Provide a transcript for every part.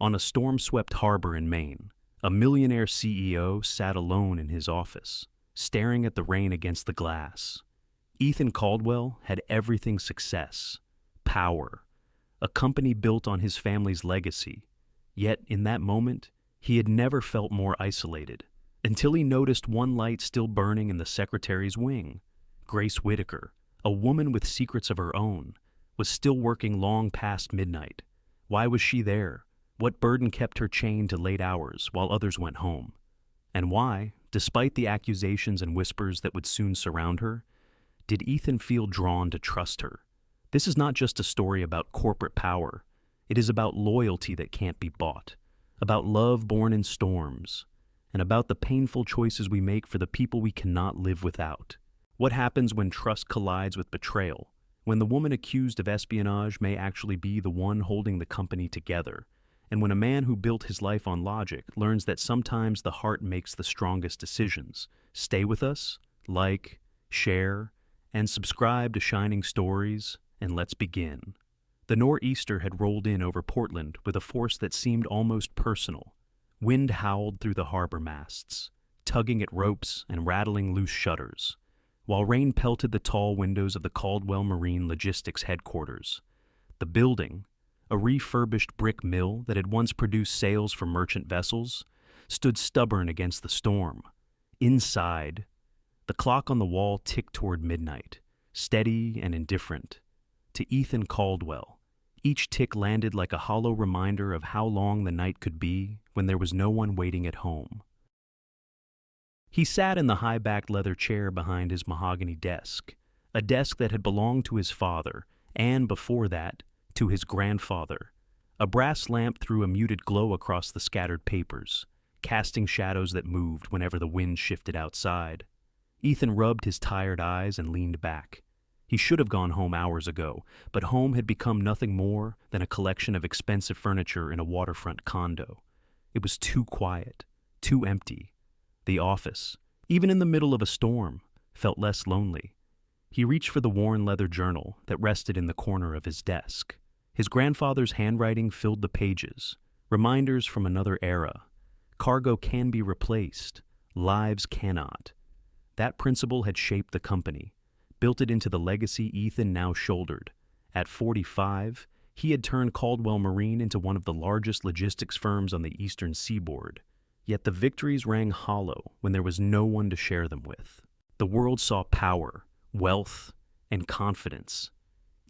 On a storm-swept harbor in Maine, a millionaire CEO sat alone in his office, staring at the rain against the glass. Ethan Caldwell had everything: success, power, a company built on his family's legacy. Yet, in that moment, he had never felt more isolated, until he noticed one light still burning in the secretary's wing. Grace Whitaker, a woman with secrets of her own, was still working long past midnight. Why was she there? What burden kept her chained to late hours while others went home? And why, despite the accusations and whispers that would soon surround her, did Ethan feel drawn to trust her? This is not just a story about corporate power. It is about loyalty that can't be bought, about love born in storms, and about the painful choices we make for the people we cannot live without. What happens when trust collides with betrayal? When the woman accused of espionage may actually be the one holding the company together? And when a man who built his life on logic learns that sometimes the heart makes the strongest decisions? Stay with us, like, share, and subscribe to Shining Stories, and let's begin. The nor'easter had rolled in over Portland with a force that seemed almost personal. Wind howled through the harbor masts, tugging at ropes and rattling loose shutters, while rain pelted the tall windows of the Caldwell Marine Logistics headquarters. The building, a refurbished brick mill that had once produced sails for merchant vessels, stood stubborn against the storm. Inside, the clock on the wall ticked toward midnight, steady and indifferent. To Ethan Caldwell, each tick landed like a hollow reminder of how long the night could be when there was no one waiting at home. He sat in the high-backed leather chair behind his mahogany desk, a desk that had belonged to his father, and before that, to his grandfather. A brass lamp threw a muted glow across the scattered papers, casting shadows that moved whenever the wind shifted outside. Ethan rubbed his tired eyes and leaned back. He should have gone home hours ago, but home had become nothing more than a collection of expensive furniture in a waterfront condo. It was too quiet, too empty. The office, even in the middle of a storm, felt less lonely. He reached for the worn leather journal that rested in the corner of his desk. His grandfather's handwriting filled the pages, reminders from another era. Cargo can be replaced, lives cannot. That principle had shaped the company, built it into the legacy Ethan now shouldered. At 45, he had turned Caldwell Marine into one of the largest logistics firms on the eastern seaboard. Yet the victories rang hollow when there was no one to share them with. The world saw power, wealth, and confidence.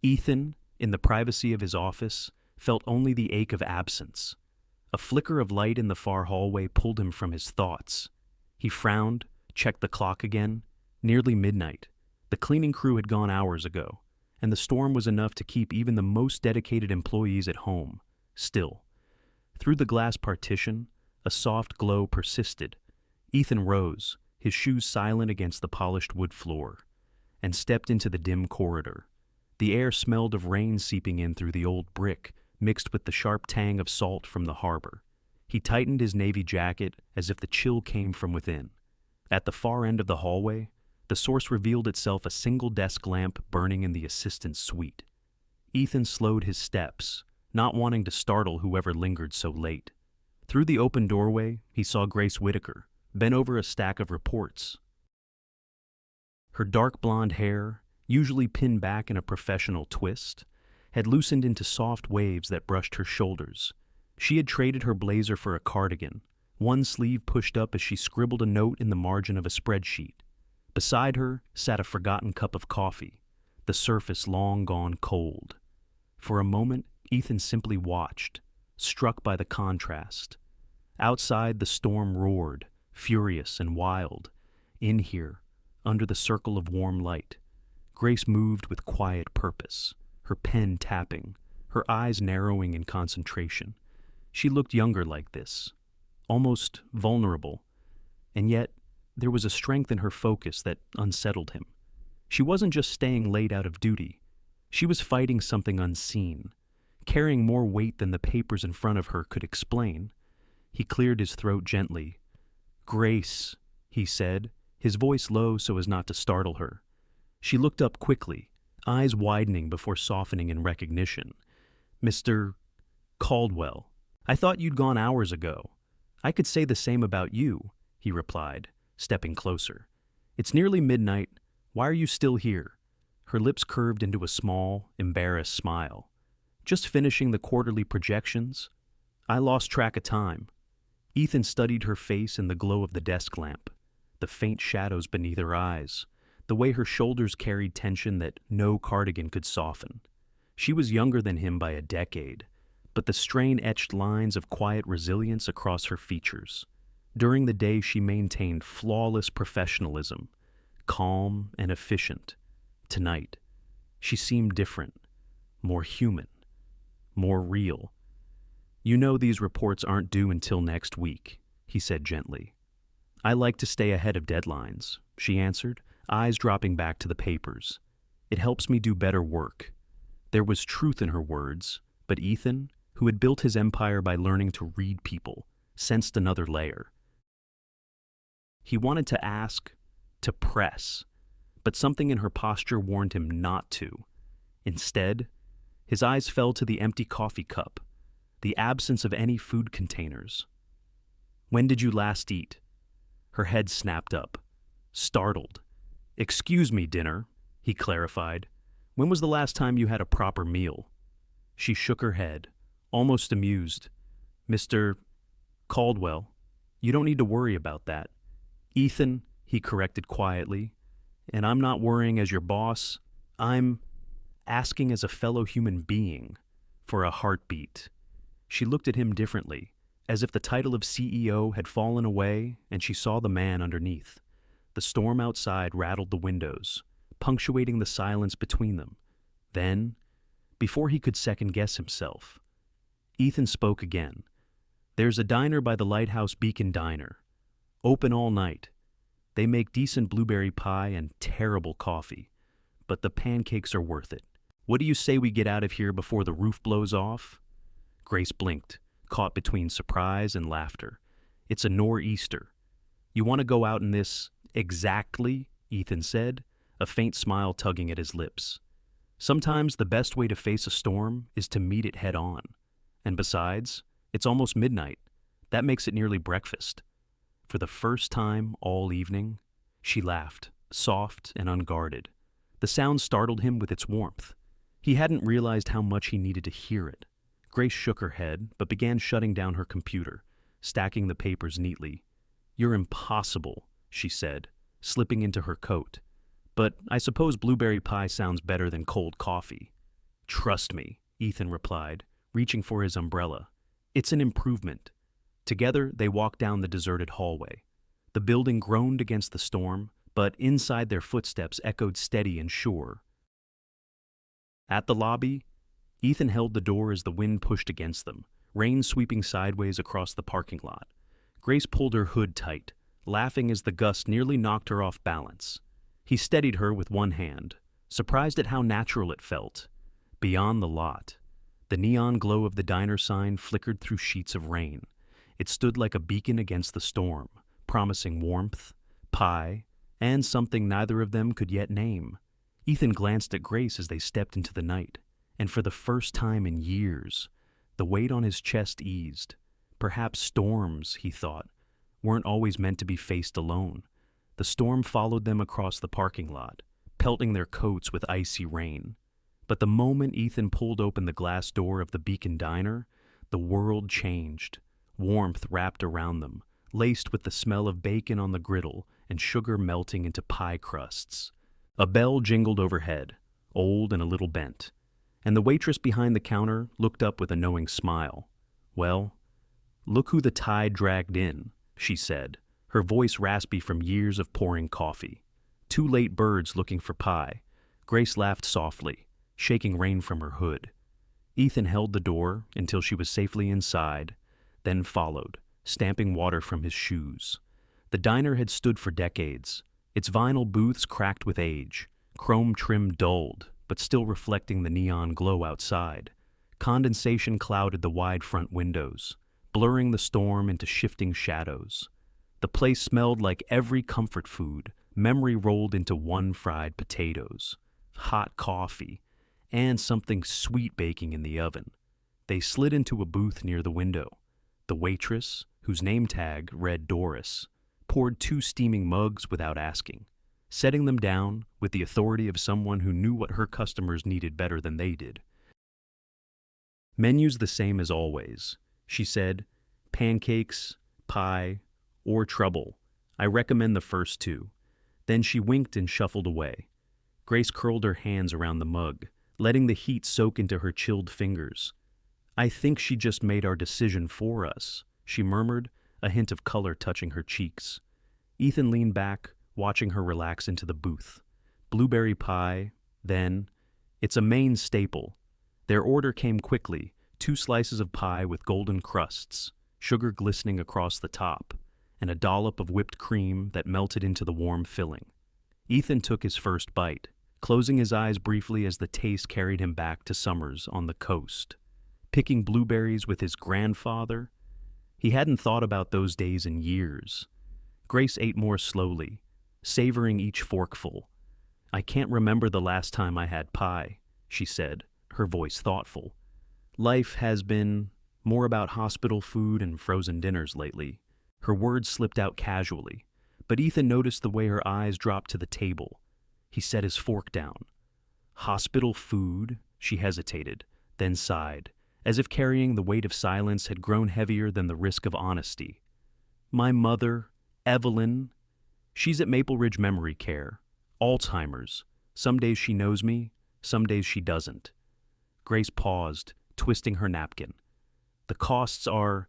Ethan, in the privacy of his office, felt only the ache of absence. A flicker of light in the far hallway pulled him from his thoughts. He frowned, checked the clock again. Nearly midnight. The cleaning crew had gone hours ago, and the storm was enough to keep even the most dedicated employees at home. Still, through the glass partition, a soft glow persisted. Ethan rose, his shoes silent against the polished wood floor, and stepped into the dim corridor. The air smelled of rain seeping in through the old brick, mixed with the sharp tang of salt from the harbor. He tightened his navy jacket as if the chill came from within. At the far end of the hallway, the source revealed itself a single desk lamp burning in the assistant's suite. Ethan slowed his steps, not wanting to startle whoever lingered so late. Through the open doorway, he saw Grace Whitaker, bent over a stack of reports. Her dark blonde hair, usually pinned back in a professional twist, had loosened into soft waves that brushed her shoulders. She had traded her blazer for a cardigan, one sleeve pushed up as she scribbled a note in the margin of a spreadsheet. Beside her sat a forgotten cup of coffee, the surface long gone cold. For a moment, Ethan simply watched, struck by the contrast. Outside, the storm roared, furious and wild. In here, under the circle of warm light, Grace moved with quiet purpose, her pen tapping, her eyes narrowing in concentration. She looked younger like this, almost vulnerable, and yet there was a strength in her focus that unsettled him. She wasn't just staying late out of duty. She was fighting something unseen, carrying more weight than the papers in front of her could explain. He cleared his throat gently. "Grace," he said, his voice low so as not to startle her. She looked up quickly, eyes widening before softening in recognition. "Mr. Caldwell, I thought you'd gone hours ago. I could say the same about you, he replied, stepping closer. It's nearly midnight. Why are you still here? Her lips curved into a small, embarrassed smile. Just finishing the quarterly projections? I lost track of time. Ethan studied her face in the glow of the desk lamp, the faint shadows beneath her eyes, the way her shoulders carried tension that no cardigan could soften. She was younger than him by a decade, but the strain etched lines of quiet resilience across her features. During the day, she maintained flawless professionalism, calm and efficient. Tonight, she seemed different, more human, more real. You know these reports aren't due until next week, he said gently. I like to stay ahead of deadlines, she answered, eyes dropping back to the papers. It helps me do better work. There was truth in her words, but Ethan, who had built his empire by learning to read people, sensed another layer. He wanted to ask, to press, but something in her posture warned him not to. Instead, his eyes fell to the empty coffee cup, the absence of any food containers. When did you last eat? Her head snapped up, startled. Excuse me, dinner, he clarified. When was the last time you had a proper meal? She shook her head, almost amused. Mr. Caldwell, you don't need to worry about that. Ethan, he corrected quietly, and I'm not worrying as your boss. I'm asking as a fellow human being for a heartbeat. She looked at him differently, as if the title of CEO had fallen away and she saw the man underneath. The storm outside rattled the windows, punctuating the silence between them. Then, before he could second-guess himself, Ethan spoke again. There's a diner by the Lighthouse Beacon Diner. Open all night. They make decent blueberry pie and terrible coffee, but the pancakes are worth it. What do you say we get out of here before the roof blows off? Grace blinked, caught between surprise and laughter. It's a nor'easter. You want to go out in this? Exactly, Ethan said, a faint smile tugging at his lips. Sometimes the best way to face a storm is to meet it head on. And besides, it's almost midnight. That makes it nearly breakfast. For the first time all evening, she laughed, soft and unguarded. The sound startled him with its warmth. He hadn't realized how much he needed to hear it. Grace shook her head, but began shutting down her computer, stacking the papers neatly. You're impossible, she said, slipping into her coat. But I suppose blueberry pie sounds better than cold coffee. Trust me, Ethan replied, reaching for his umbrella. It's an improvement. Together, they walked down the deserted hallway. The building groaned against the storm, but inside their footsteps echoed steady and sure. At the lobby, Ethan held the door as the wind pushed against them, rain sweeping sideways across the parking lot. Grace pulled her hood tight, laughing as the gust nearly knocked her off balance. He steadied her with one hand, surprised at how natural it felt. Beyond the lot, the neon glow of the diner sign flickered through sheets of rain. It stood like a beacon against the storm, promising warmth, pie, and something neither of them could yet name. Ethan glanced at Grace as they stepped into the night, and for the first time in years, the weight on his chest eased. Perhaps storms, he thought, weren't always meant to be faced alone. The storm followed them across the parking lot, pelting their coats with icy rain. But the moment Ethan pulled open the glass door of the Beacon Diner, the world changed. Warmth wrapped around them, laced with the smell of bacon on the griddle and sugar melting into pie crusts. A bell jingled overhead, old and a little bent, and the waitress behind the counter looked up with a knowing smile. Well, look who the tide dragged in, she said, her voice raspy from years of pouring coffee. Two late birds looking for pie. Grace laughed softly, shaking rain from her hood. Ethan held the door until she was safely inside, then followed, stamping water from his shoes. The diner had stood for decades, its vinyl booths cracked with age, chrome trim dulled, but still reflecting the neon glow outside. Condensation clouded the wide front windows, blurring the storm into shifting shadows. The place smelled like every comfort food memory rolled into one: fried potatoes, hot coffee, and something sweet baking in the oven. They slid into a booth near the window, The waitress, whose name tag read Doris, poured 2 steaming mugs without asking, setting them down with the authority of someone who knew what her customers needed better than they did. "Menu's the same as always," she said. "Pancakes, pie, or trouble. I recommend the first 2. Then she winked and shuffled away. Grace curled her hands around the mug, letting the heat soak into her chilled fingers. "I think she just made our decision for us," she murmured, a hint of color touching her cheeks. Ethan leaned back, watching her relax into the booth. Blueberry pie, then, it's a Maine staple. Their order came quickly, 2 slices of pie with golden crusts, sugar glistening across the top, and a dollop of whipped cream that melted into the warm filling. Ethan took his first bite, closing his eyes briefly as the taste carried him back to summers on the coast. Picking blueberries with his grandfather? He hadn't thought about those days in years. Grace ate more slowly, savoring each forkful. "I can't remember the last time I had pie," she said, her voice thoughtful. "Life has been more about hospital food and frozen dinners lately." Her words slipped out casually, but Ethan noticed the way her eyes dropped to the table. He set his fork down. "Hospital food?" She hesitated, then sighed, as if carrying the weight of silence had grown heavier than the risk of honesty. "My mother, Evelyn, she's at Maple Ridge Memory Care. Alzheimer's. Some days she knows me, some days she doesn't." Grace paused, twisting her napkin. "The costs are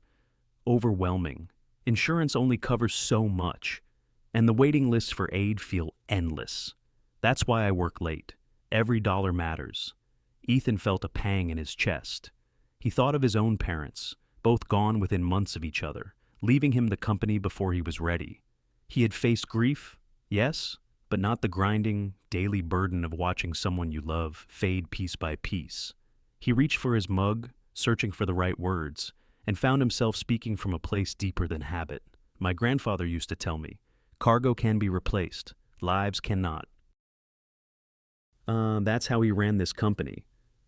overwhelming. Insurance only covers so much, and the waiting lists for aid feel endless. That's why I work late. Every dollar matters." Ethan felt a pang in his chest. He thought of his own parents, both gone within months of each other, leaving him the company before he was ready. He had faced grief, yes, but not the grinding, daily burden of watching someone you love fade piece by piece. He reached for his mug, searching for the right words, and found himself speaking from a place deeper than habit. "My grandfather used to tell me, cargo can be replaced, lives cannot." That's how he ran this company.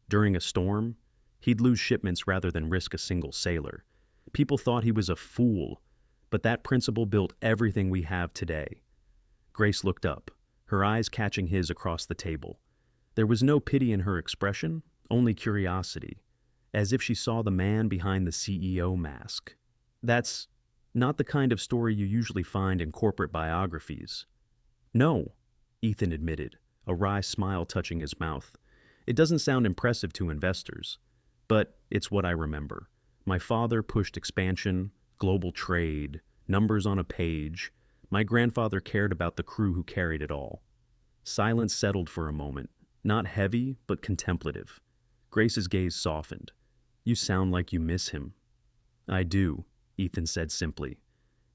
During a storm, he'd lose shipments rather than risk a single sailor. People thought he was a fool, but that principle built everything we have today. Grace looked up, her eyes catching his across the table. There was no pity in her expression, only curiosity, as if she saw the man behind the CEO mask. "That's not the kind of story you usually find in corporate biographies." "No," Ethan admitted, a wry smile touching his mouth. "It doesn't sound impressive to investors, but it's what I remember. My father pushed expansion, global trade, numbers on a page. My grandfather cared about the crew who carried it all." Silence settled for a moment, not heavy, but contemplative. Grace's gaze softened. "You sound like you miss him." "I do," Ethan said simply.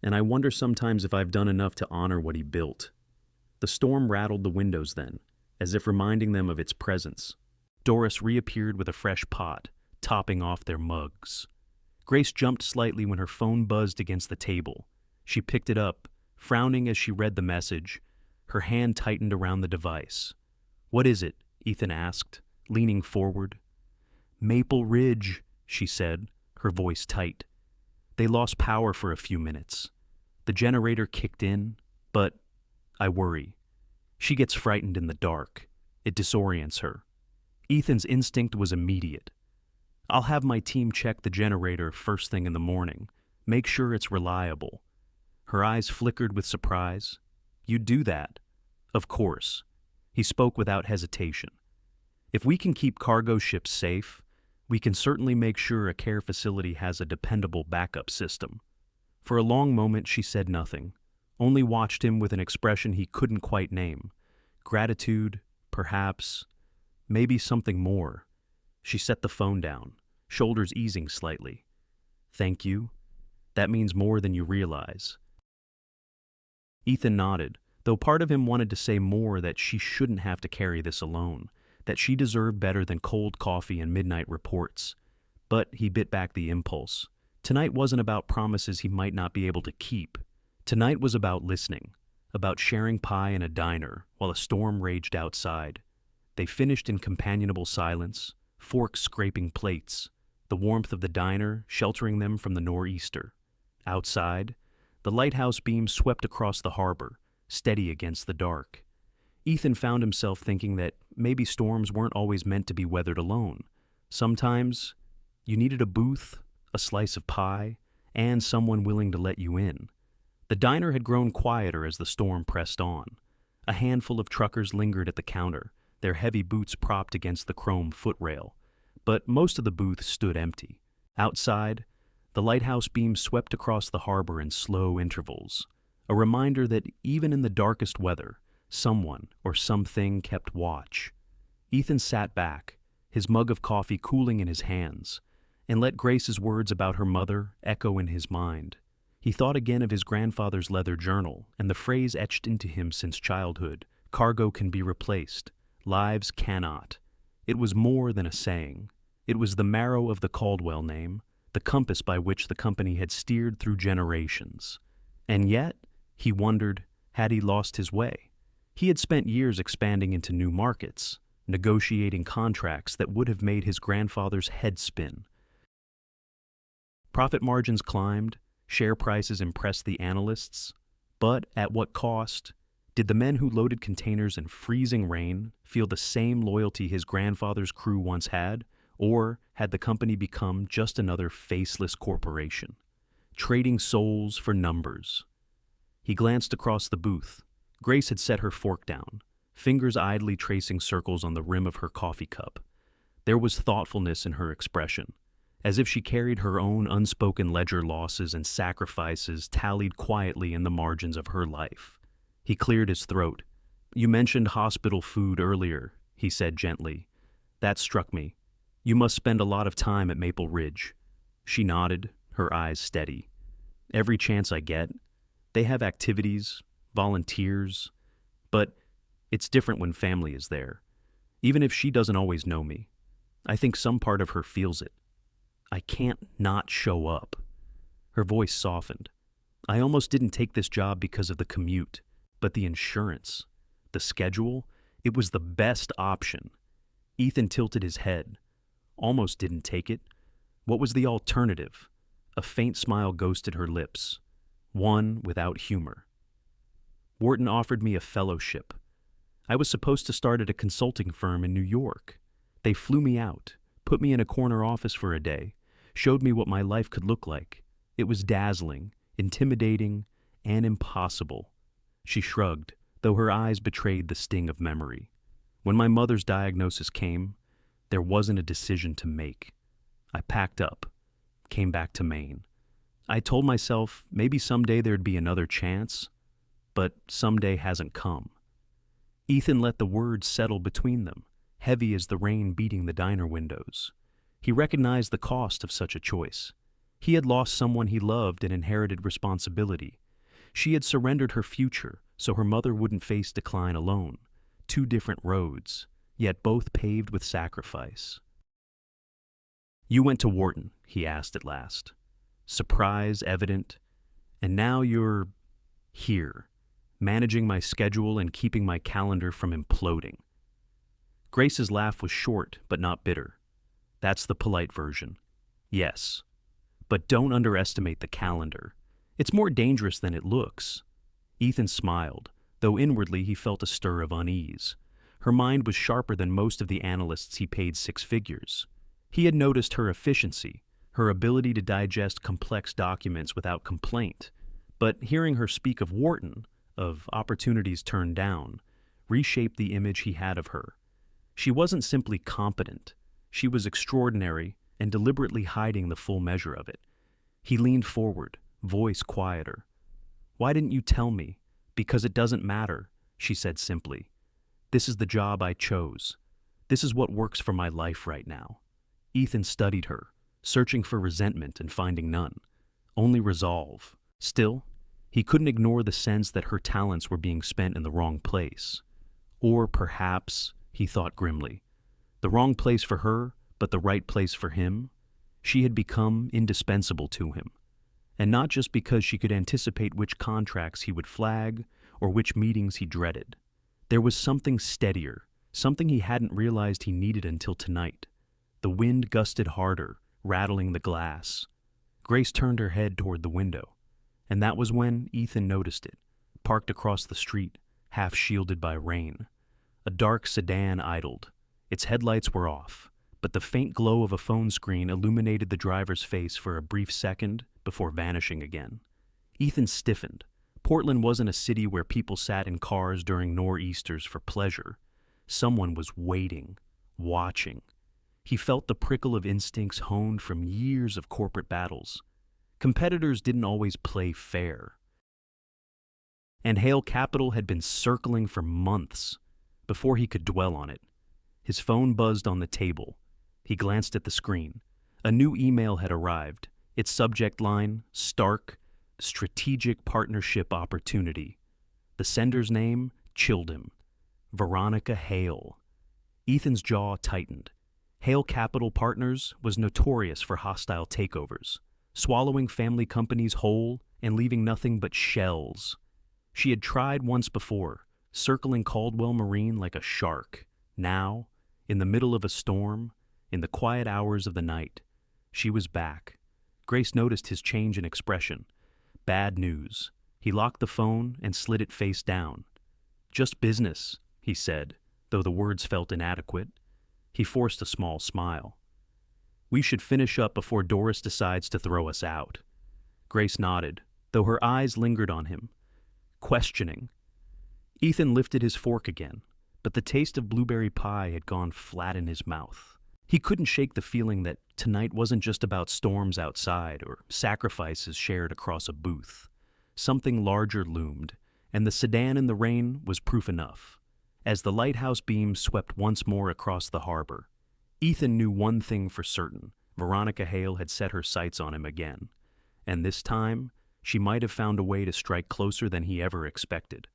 "And I wonder sometimes if I've done enough to honor what he built." The storm rattled the windows then, as if reminding them of its presence. Doris reappeared with a fresh pot, topping off their mugs. Grace jumped slightly when her phone buzzed against the table. She picked it up, frowning as she read the message. Her hand tightened around the device. "What is it?" Ethan asked, leaning forward. "Maple Ridge," she said, her voice tight. "They lost power for a few minutes. The generator kicked in, but I worry. She gets frightened in the dark. It disorients her." Ethan's instinct was immediate. "I'll have my team check the generator first thing in the morning. Make sure it's reliable." Her eyes flickered with surprise. "You'd do that?" "Of course." He spoke without hesitation. "If we can keep cargo ships safe, we can certainly make sure a care facility has a dependable backup system." For a long moment she said nothing, only watched him with an expression he couldn't quite name. Gratitude, perhaps, maybe something more. She set the phone down, shoulders easing slightly. "Thank you. That means more than you realize." Ethan nodded, though part of him wanted to say more, that she shouldn't have to carry this alone, that she deserved better than cold coffee and midnight reports. But he bit back the impulse. Tonight wasn't about promises he might not be able to keep. Tonight was about listening, about sharing pie in a diner while a storm raged outside. They finished in companionable silence, forks scraping plates. the warmth of the diner sheltering them from the nor'easter. Outside, the lighthouse beam swept across the harbor, steady against the dark. Ethan found himself thinking that maybe storms weren't always meant to be weathered alone. Sometimes, you needed a booth, a slice of pie, and someone willing to let you in. The diner had grown quieter as the storm pressed on. A handful of truckers lingered at the counter, their heavy boots propped against the chrome footrail, but most of the booths stood empty. Outside, the lighthouse beam swept across the harbor in slow intervals, a reminder that even in the darkest weather, someone or something kept watch. Ethan sat back, his mug of coffee cooling in his hands, and let Grace's words about her mother echo in his mind. He thought again of his grandfather's leather journal and the phrase etched into him since childhood, "Cargo can be replaced, lives cannot." It was more than a saying. It was the marrow of the Caldwell name, the compass by which the company had steered through generations. And yet, he wondered, had he lost his way? He had spent years expanding into new markets, negotiating contracts that would have made his grandfather's head spin. Profit margins climbed, share prices impressed the analysts, but at what cost? Did the men who loaded containers in freezing rain feel the same loyalty his grandfather's crew once had, or had the company become just another faceless corporation, trading souls for numbers? He glanced across the booth. Grace had set her fork down, fingers idly tracing circles on the rim of her coffee cup. There was thoughtfulness in her expression, as if she carried her own unspoken ledger losses and sacrifices tallied quietly in the margins of her life. He cleared his throat. "You mentioned hospital food earlier," he said gently. "That struck me. You must spend a lot of time at Maple Ridge." She nodded, her eyes steady. "Every chance I get. They have activities, volunteers, but it's different when family is there. Even if she doesn't always know me, I think some part of her feels it. I can't not show up." Her voice softened. "I almost didn't take this job because of the commute, but the insurance, the schedule, it was the best option." Ethan tilted his head. "Almost didn't take it. What was the alternative?" A faint smile ghosted her lips, one without humor. "Wharton offered me a fellowship. I was supposed to start at a consulting firm in New York. They flew me out, put me in a corner office for a day, showed me what my life could look like. It was dazzling, intimidating, and impossible." She shrugged, though her eyes betrayed the sting of memory. "When my mother's diagnosis came, there wasn't a decision to make. I packed up, came back to Maine. I told myself maybe someday there'd be another chance, but someday hasn't come." Ethan let the words settle between them, heavy as the rain beating the diner windows. He recognized the cost of such a choice. He had lost someone he loved and inherited responsibility. She had surrendered her future so her mother wouldn't face decline alone. Two different roads, yet both paved with sacrifice. "You went to Wharton," he asked at last. Surprise evident. "And now you're here, managing my schedule and keeping my calendar from imploding." Grace's laugh was short but not bitter. "That's the polite version. Yes. But don't underestimate the calendar. It's more dangerous than it looks." Ethan smiled, though inwardly he felt a stir of unease. Her mind was sharper than most of the analysts he paid 6 figures. He had noticed her efficiency, her ability to digest complex documents without complaint. But hearing her speak of Wharton, of opportunities turned down, reshaped the image he had of her. She wasn't simply competent. She was extraordinary and deliberately hiding the full measure of it. He leaned forward, voice quieter. "Why didn't you tell me?" "Because it doesn't matter," she said simply. "This is the job I chose. This is what works for my life right now." Ethan studied her, searching for resentment and finding none, only resolve. Still, he couldn't ignore the sense that her talents were being spent in the wrong place. Or perhaps, he thought grimly, the wrong place for her, but the right place for him. She had become indispensable to him. And not just because she could anticipate which contracts he would flag or which meetings he dreaded. There was something steadier, something he hadn't realized he needed until tonight. The wind gusted harder, rattling the glass. Grace turned her head toward the window, and that was when Ethan noticed it, parked across the street, half shielded by rain. A dark sedan idled. Its headlights were off, but the faint glow of a phone screen illuminated the driver's face for a brief second before vanishing again. Ethan stiffened. Portland wasn't a city where people sat in cars during nor'easters for pleasure. Someone was waiting, watching. He felt the prickle of instincts honed from years of corporate battles. Competitors didn't always play fair. And Hale Capital had been circling for months before he could dwell on it. His phone buzzed on the table. He glanced at the screen. A new email had arrived. Its subject line, stark, strategic partnership opportunity. The sender's name chilled him. Veronica Hale. Ethan's jaw tightened. Hale Capital Partners was notorious for hostile takeovers, swallowing family companies whole and leaving nothing but shells. She had tried once before, circling Caldwell Marine like a shark. Now, in the middle of a storm, in the quiet hours of the night, she was back. Grace noticed his change in expression. Bad news. He locked the phone and slid it face down. "Just business," he said, though the words felt inadequate. He forced a small smile. "We should finish up before Doris decides to throw us out." Grace nodded, though her eyes lingered on him, questioning. Ethan lifted his fork again, but the taste of blueberry pie had gone flat in his mouth. He couldn't shake the feeling that tonight wasn't just about storms outside or sacrifices shared across a booth. Something larger loomed, and the sedan in the rain was proof enough. As the lighthouse beams swept once more across the harbor, Ethan knew one thing for certain. Veronica Hale had set her sights on him again, and this time she might have found a way to strike closer than he ever expected.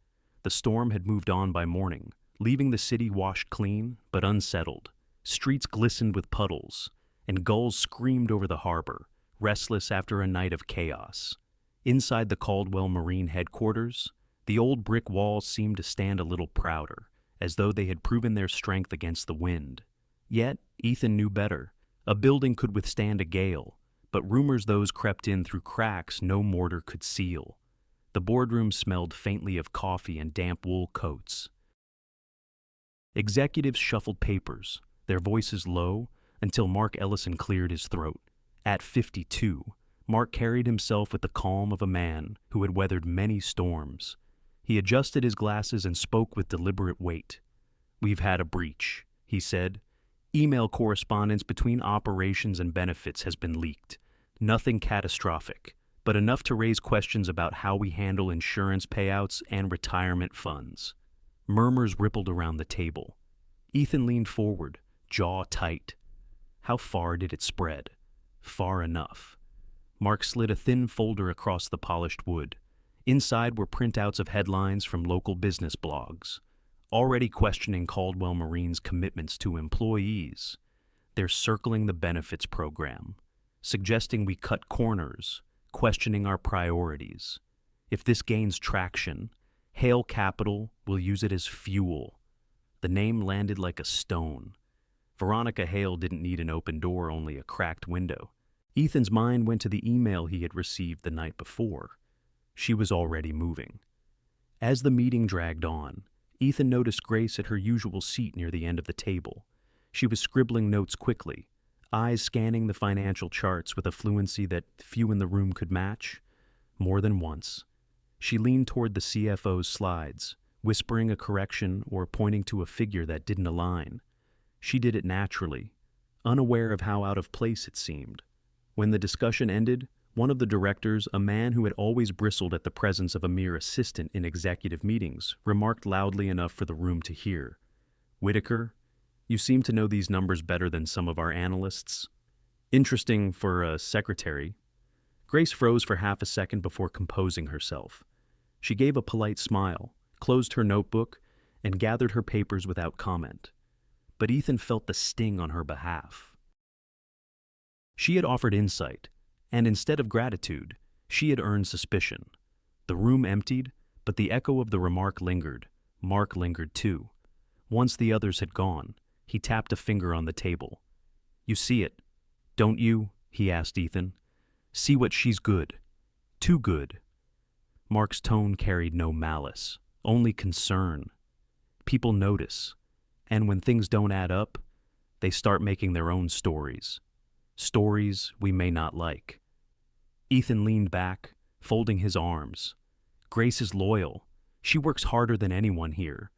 The storm had moved on by morning, leaving the city washed clean but unsettled. Streets glistened with puddles, and gulls screamed over the harbor, restless after a night of chaos. Inside the Caldwell Marine headquarters, the old brick walls seemed to stand a little prouder, as though they had proven their strength against the wind. Yet, Ethan knew better. A building could withstand a gale, but rumors those crept in through cracks no mortar could seal. The boardroom smelled faintly of coffee and damp wool coats. Executives shuffled papers, their voices low, until Mark Ellison cleared his throat. At 52, Mark carried himself with the calm of a man who had weathered many storms. He adjusted his glasses and spoke with deliberate weight. "We've had a breach," he said. "Email correspondence between operations and benefits has been leaked. Nothing catastrophic, but enough to raise questions about how we handle insurance payouts and retirement funds." Murmurs rippled around the table. Ethan leaned forward, jaw tight. How far did it spread? Far enough. Mark slid a thin folder across the polished wood. Inside were printouts of headlines from local business blogs, already questioning Caldwell Marine's commitments to employees. They're circling the benefits program, suggesting we cut corners, questioning our priorities. If this gains traction, Hale Capital will use it as fuel. The name landed like a stone. Veronica Hale didn't need an open door, only a cracked window. Ethan's mind went to the email he had received the night before. She was already moving. As the meeting dragged on, Ethan noticed Grace at her usual seat near the end of the table. She was scribbling notes quickly, eyes scanning the financial charts with a fluency that few in the room could match. More than once, she leaned toward the CFO's slides, whispering a correction or pointing to a figure that didn't align. She did it naturally, unaware of how out of place it seemed. When the discussion ended, one of the directors, a man who had always bristled at the presence of a mere assistant in executive meetings, remarked loudly enough for the room to hear, "Whitaker, you seem to know these numbers better than some of our analysts. Interesting for a secretary." Grace froze for half a second before composing herself. She gave a polite smile, closed her notebook, and gathered her papers without comment. But Ethan felt the sting on her behalf. She had offered insight, and instead of gratitude, she had earned suspicion. The room emptied, but the echo of the remark lingered. Mark lingered too. Once the others had gone, he tapped a finger on the table. "You see it, don't you, he asked Ethan. See what she's good. Too good. Mark's tone carried no malice, only concern. People notice, and when things don't add up, they start making their own stories. Stories we may not like. Ethan leaned back, folding his arms. Grace is loyal. She works harder than anyone here.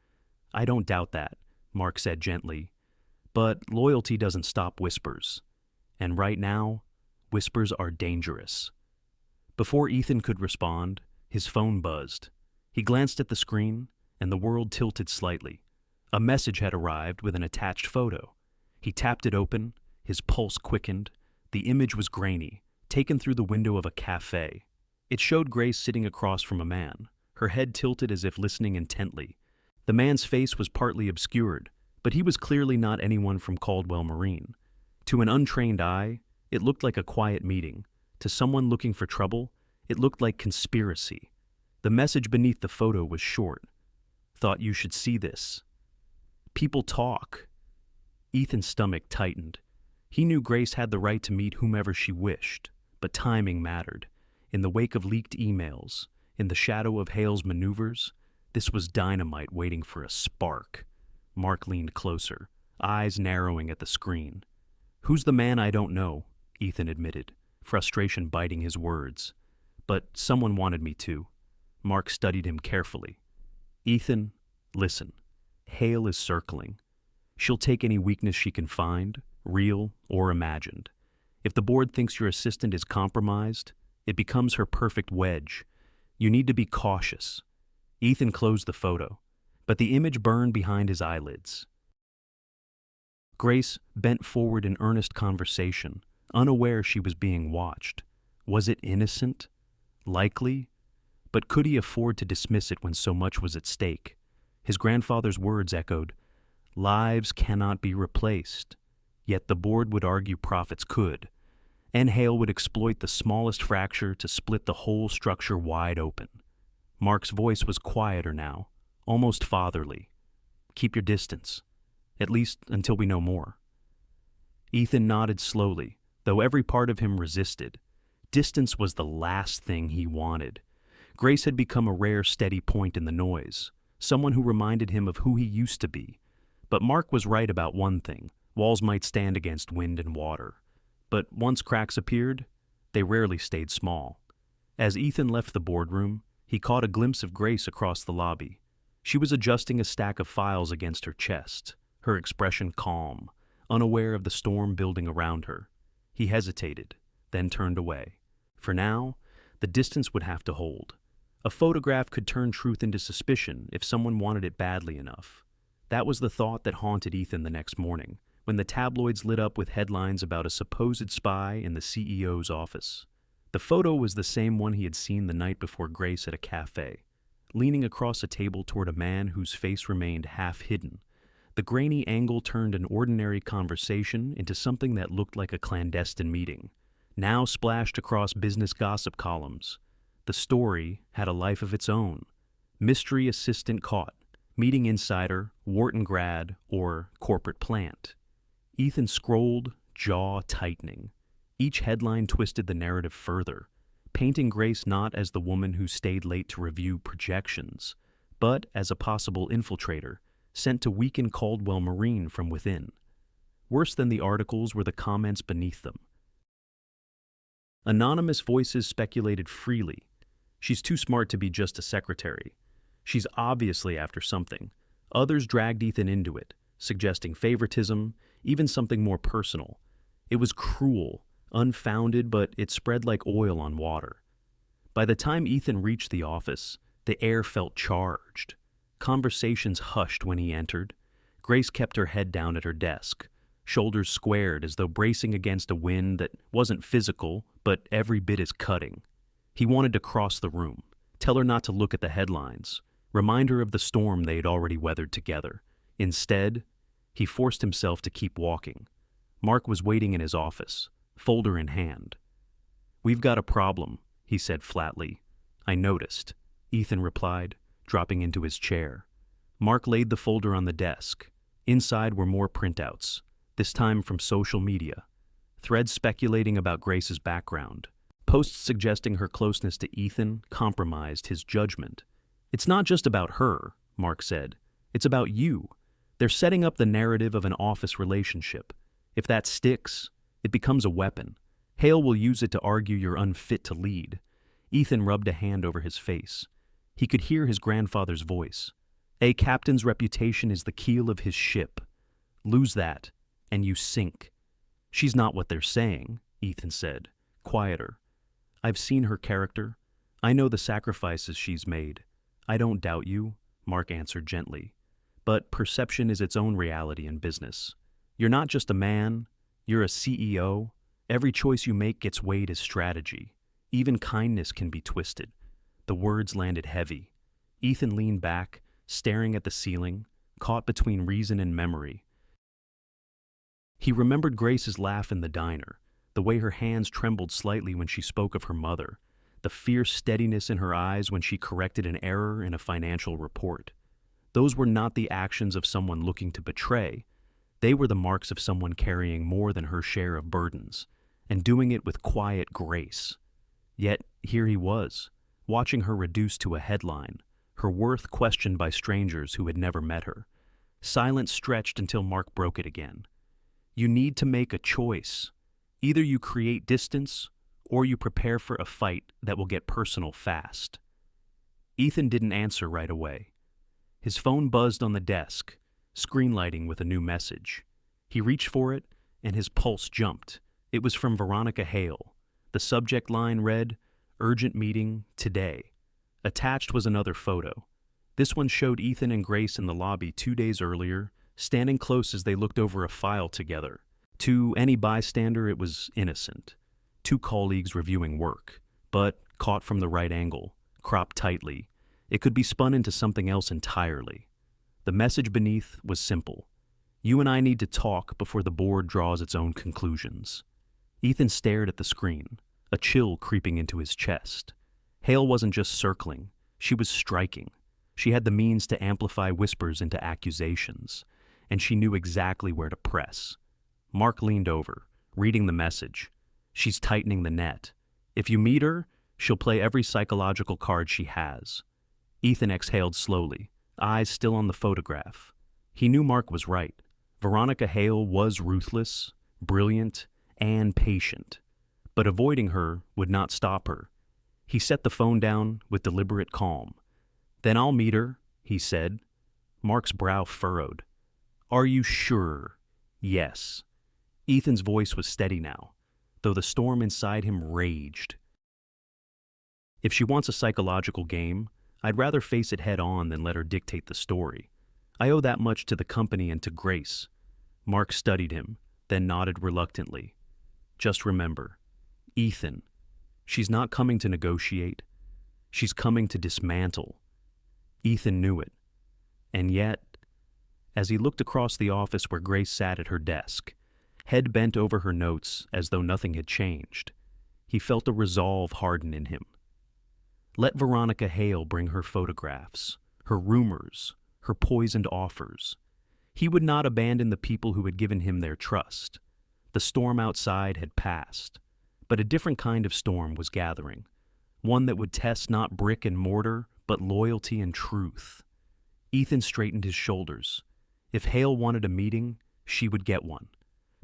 I don't doubt that, Mark said gently. But loyalty doesn't stop whispers. And right now, whispers are dangerous. Before Ethan could respond, his phone buzzed. He glanced at the screen, and the world tilted slightly. A message had arrived with an attached photo. He tapped it open, his pulse quickened. The image was grainy, taken through the window of a cafe. It showed Grace sitting across from a man, her head tilted as if listening intently. The man's face was partly obscured, but he was clearly not anyone from Caldwell Marine. To an untrained eye, it looked like a quiet meeting. To someone looking for trouble, it looked like conspiracy. The message beneath the photo was short. Thought you should see this. People talk. Ethan's stomach tightened. He knew Grace had the right to meet whomever she wished, but timing mattered. In the wake of leaked emails, in the shadow of Hale's maneuvers, this was dynamite waiting for a spark. Mark leaned closer, eyes narrowing at the screen. Who's the man I don't know? Ethan admitted, frustration biting his words. But someone wanted me to. Mark studied him carefully. Ethan, listen. Hale is circling. She'll take any weakness she can find, real or imagined. If the board thinks your assistant is compromised, it becomes her perfect wedge. You need to be cautious. Ethan closed the photo, but the image burned behind his eyelids. Grace bent forward in earnest conversation, unaware she was being watched. Was it innocent? Likely? But could he afford to dismiss it when so much was at stake? His grandfather's words echoed, "Lives cannot be replaced." Yet the board would argue profits could, and Hale would exploit the smallest fracture to split the whole structure wide open. Mark's voice was quieter now, almost fatherly. Keep your distance, at least until we know more. Ethan nodded slowly, though every part of him resisted. Distance was the last thing he wanted. Grace had become a rare steady point in the noise, someone who reminded him of who he used to be. But Mark was right about one thing. Walls might stand against wind and water. But once cracks appeared, they rarely stayed small. As Ethan left the boardroom, he caught a glimpse of Grace across the lobby. She was adjusting a stack of files against her chest, her expression calm, unaware of the storm building around her. He hesitated, then turned away. For now, the distance would have to hold. A photograph could turn truth into suspicion if someone wanted it badly enough. That was the thought that haunted Ethan the next morning, when the tabloids lit up with headlines about a supposed spy in the CEO's office. The photo was the same one he had seen the night before Grace at a cafe, leaning across a table toward a man whose face remained half hidden. The grainy angle turned an ordinary conversation into something that looked like a clandestine meeting, now splashed across business gossip columns. The story had a life of its own. Mystery assistant caught, meeting insider, Wharton grad, or corporate plant. Ethan scrolled, jaw tightening. Each headline twisted the narrative further, painting Grace not as the woman who stayed late to review projections, but as a possible infiltrator sent to weaken Caldwell Marine from within. Worse than the articles were the comments beneath them. Anonymous voices speculated freely. She's too smart to be just a secretary. She's obviously after something. Others dragged Ethan into it, suggesting favoritism, even something more personal. It was cruel, unfounded, but it spread like oil on water. By the time Ethan reached the office, the air felt charged. Conversations hushed when he entered. Grace kept her head down at her desk, shoulders squared as though bracing against a wind that wasn't physical, but every bit as cutting. He wanted to cross the room, tell her not to look at the headlines, remind her of the storm they had already weathered together. Instead, he forced himself to keep walking. Mark was waiting in his office, folder in hand. "We've got a problem," he said flatly. "I noticed," Ethan replied, dropping into his chair. Mark laid the folder on the desk. Inside were more printouts, this time from social media. threads speculating about Grace's background, posts suggesting her closeness to Ethan compromised his judgment. "It's not just about her," Mark said. "It's about you. They're setting up the narrative of an office relationship. If that sticks, it becomes a weapon. Hale will use it to argue you're unfit to lead." Ethan rubbed a hand over his face. He could hear his grandfather's voice. "A captain's reputation is the keel of his ship. Lose that, and you sink." "She's not what they're saying," Ethan said, quieter. "I've seen her character. I know the sacrifices she's made. I don't doubt you," Mark answered gently. "But perception is its own reality in business. You're not just a man, you're a CEO. Every choice you make gets weighed as strategy. Even kindness can be twisted." The words landed heavy. Ethan leaned back, staring at the ceiling, caught between reason and memory. He remembered Grace's laugh in the diner, the way her hands trembled slightly when she spoke of her mother, the fierce steadiness in her eyes when she corrected an error in a financial report. Those were not the actions of someone looking to betray. They were the marks of someone carrying more than her share of burdens, and doing it with quiet grace. Yet here he was, watching her reduced to a headline, her worth questioned by strangers who had never met her. Silence stretched until Mark broke it again. "You need to make a choice. Either you create distance, or you prepare for a fight that will get personal fast." Ethan didn't answer right away. His phone buzzed on the desk, screen lighting with a new message. He reached for it, and his pulse jumped. It was from Veronica Hale. The subject line read, "Urgent meeting today." Attached was another photo. This one showed Ethan and Grace in the lobby 2 days earlier, standing close as they looked over a file together. To any bystander, it was innocent. Two colleagues reviewing work, but caught from the right angle, cropped tightly, it could be spun into something else entirely. The message beneath was simple. "You and I need to talk before the board draws its own conclusions." Ethan stared at the screen, a chill creeping into his chest. Hale wasn't just circling, she was striking. She had the means to amplify whispers into accusations, and she knew exactly where to press. Mark leaned over, reading the message. "She's tightening the net. If you meet her, she'll play every psychological card she has." Ethan exhaled slowly, eyes still on the photograph. He knew Mark was right. Veronica Hale was ruthless, brilliant, and patient. But avoiding her would not stop her. He set the phone down with deliberate calm. "Then I'll meet her," he said. Mark's brow furrowed. "Are you sure?" "Yes." Ethan's voice was steady now, though the storm inside him raged. "If she wants a psychological game, I'd rather face it head on than let her dictate the story. I owe that much to the company and to Grace." Mark studied him, then nodded reluctantly. "Just remember, Ethan, she's not coming to negotiate. She's coming to dismantle." Ethan knew it. And yet, as he looked across the office where Grace sat at her desk, head bent over her notes as though nothing had changed, he felt a resolve harden in him. Let Veronica Hale bring her photographs, her rumors, her poisoned offers. He would not abandon the people who had given him their trust. The storm outside had passed, but a different kind of storm was gathering, one that would test not brick and mortar, but loyalty and truth. Ethan straightened his shoulders. If Hale wanted a meeting, she would get one.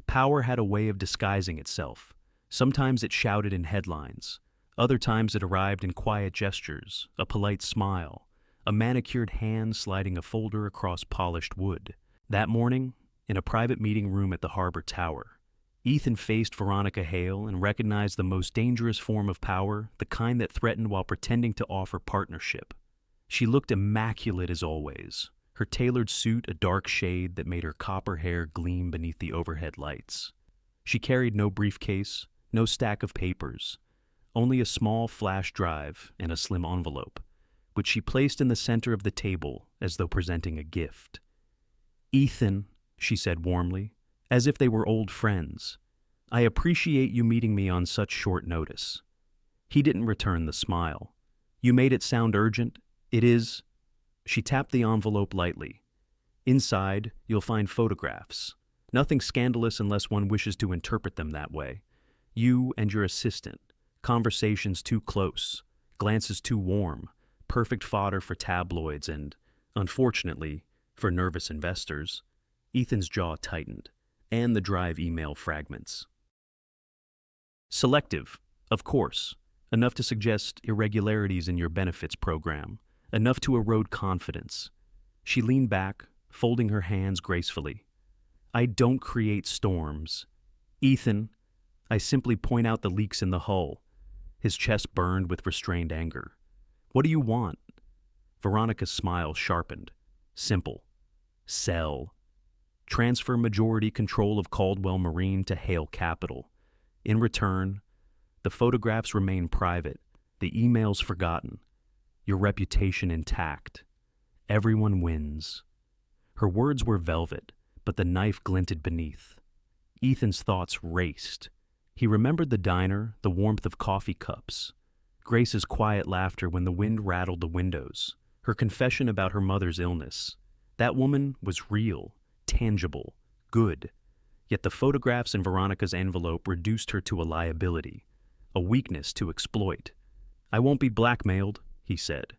Power had a way of disguising itself. Sometimes it shouted in headlines. Other times it arrived in quiet gestures, a polite smile, a manicured hand sliding a folder across polished wood. That morning, in a private meeting room at the Harbor Tower, Ethan faced Veronica Hale and recognized the most dangerous form of power, the kind that threatened while pretending to offer partnership. She looked immaculate as always, her tailored suit a dark shade that made her copper hair gleam beneath the overhead lights. She carried no briefcase, no stack of papers, only a small flash drive and a slim envelope, which she placed in the center of the table as though presenting a gift. "Ethan," she said warmly, as if they were old friends, "I appreciate you meeting me on such short notice." He didn't return the smile. "You made it sound urgent. It is." She tapped the envelope lightly. "Inside, you'll find photographs. Nothing scandalous unless one wishes to interpret them that way. You and your assistant, conversations too close, glances too warm, perfect fodder for tabloids and, unfortunately, for nervous investors. Ethan's jaw tightened, and the drive email fragments. Selective, of course, enough to suggest irregularities in your benefits program, enough to erode confidence. She leaned back, folding her hands gracefully. I don't create storms. Ethan, I simply point out the leaks in the hull. His chest burned with restrained anger. What do you want? Veronica's smile sharpened. Simple. Sell. Transfer majority control of Caldwell Marine to Hale Capital. In return, the photographs remain private, the emails forgotten, your reputation intact. Everyone wins. Her words were velvet, but the knife glinted beneath. Ethan's thoughts raced. He remembered the diner, the warmth of coffee cups, Grace's quiet laughter when the wind rattled the windows, her confession about her mother's illness. That woman was real, tangible, good. Yet the photographs in Veronica's envelope reduced her to a liability, a weakness to exploit. I won't be blackmailed, he said,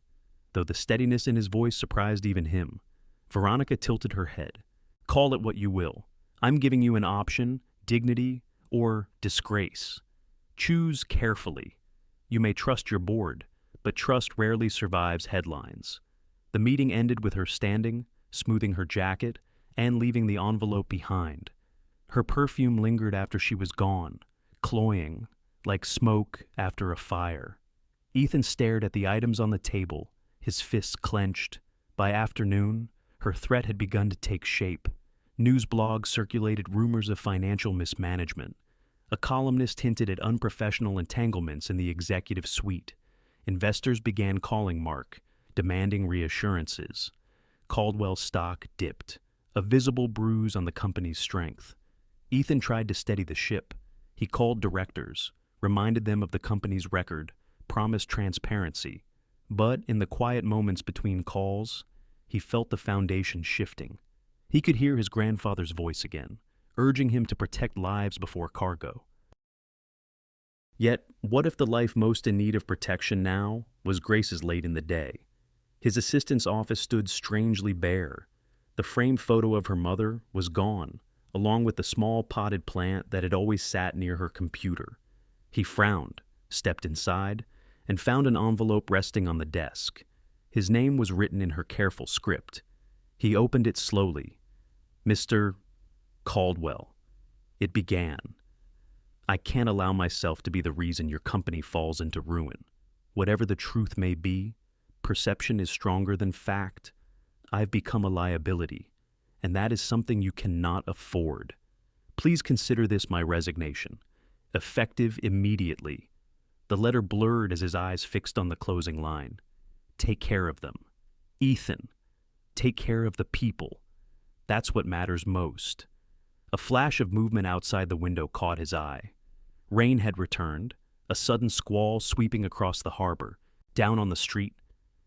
though the steadiness in his voice surprised even him. Veronica tilted her head. Call it what you will. I'm giving you an option, dignity, or disgrace. Choose carefully. You may trust your board, but trust rarely survives headlines. The meeting ended with her standing, smoothing her jacket, and leaving the envelope behind. Her perfume lingered after she was gone, cloying, like smoke after a fire. Ethan stared at the items on the table, his fists clenched. By afternoon, her threat had begun to take shape. News blogs circulated rumors of financial mismanagement. A columnist hinted at unprofessional entanglements in the executive suite. Investors began calling Mark, demanding reassurances. Caldwell's stock dipped, a visible bruise on the company's strength. Ethan tried to steady the ship. He called directors, reminded them of the company's record, promised transparency. But in the quiet moments between calls, he felt the foundation shifting. He could hear his grandfather's voice again, urging him to protect lives before cargo. Yet, what if the life most in need of protection now was Grace's late in the day? His assistant's office stood strangely bare. The framed photo of her mother was gone, along with the small potted plant that had always sat near her computer. He frowned, stepped inside, and found an envelope resting on the desk. His name was written in her careful script. He opened it slowly. Mr. Caldwell. It began. I can't allow myself to be the reason your company falls into ruin. Whatever the truth may be, perception is stronger than fact. I've become a liability, and that is something you cannot afford. Please consider this my resignation, effective immediately. The letter blurred as his eyes fixed on the closing line. Take care of them. Ethan, take care of the people. That's what matters most. A flash of movement outside the window caught his eye. Rain had returned, a sudden squall sweeping across the harbor. Down on the street,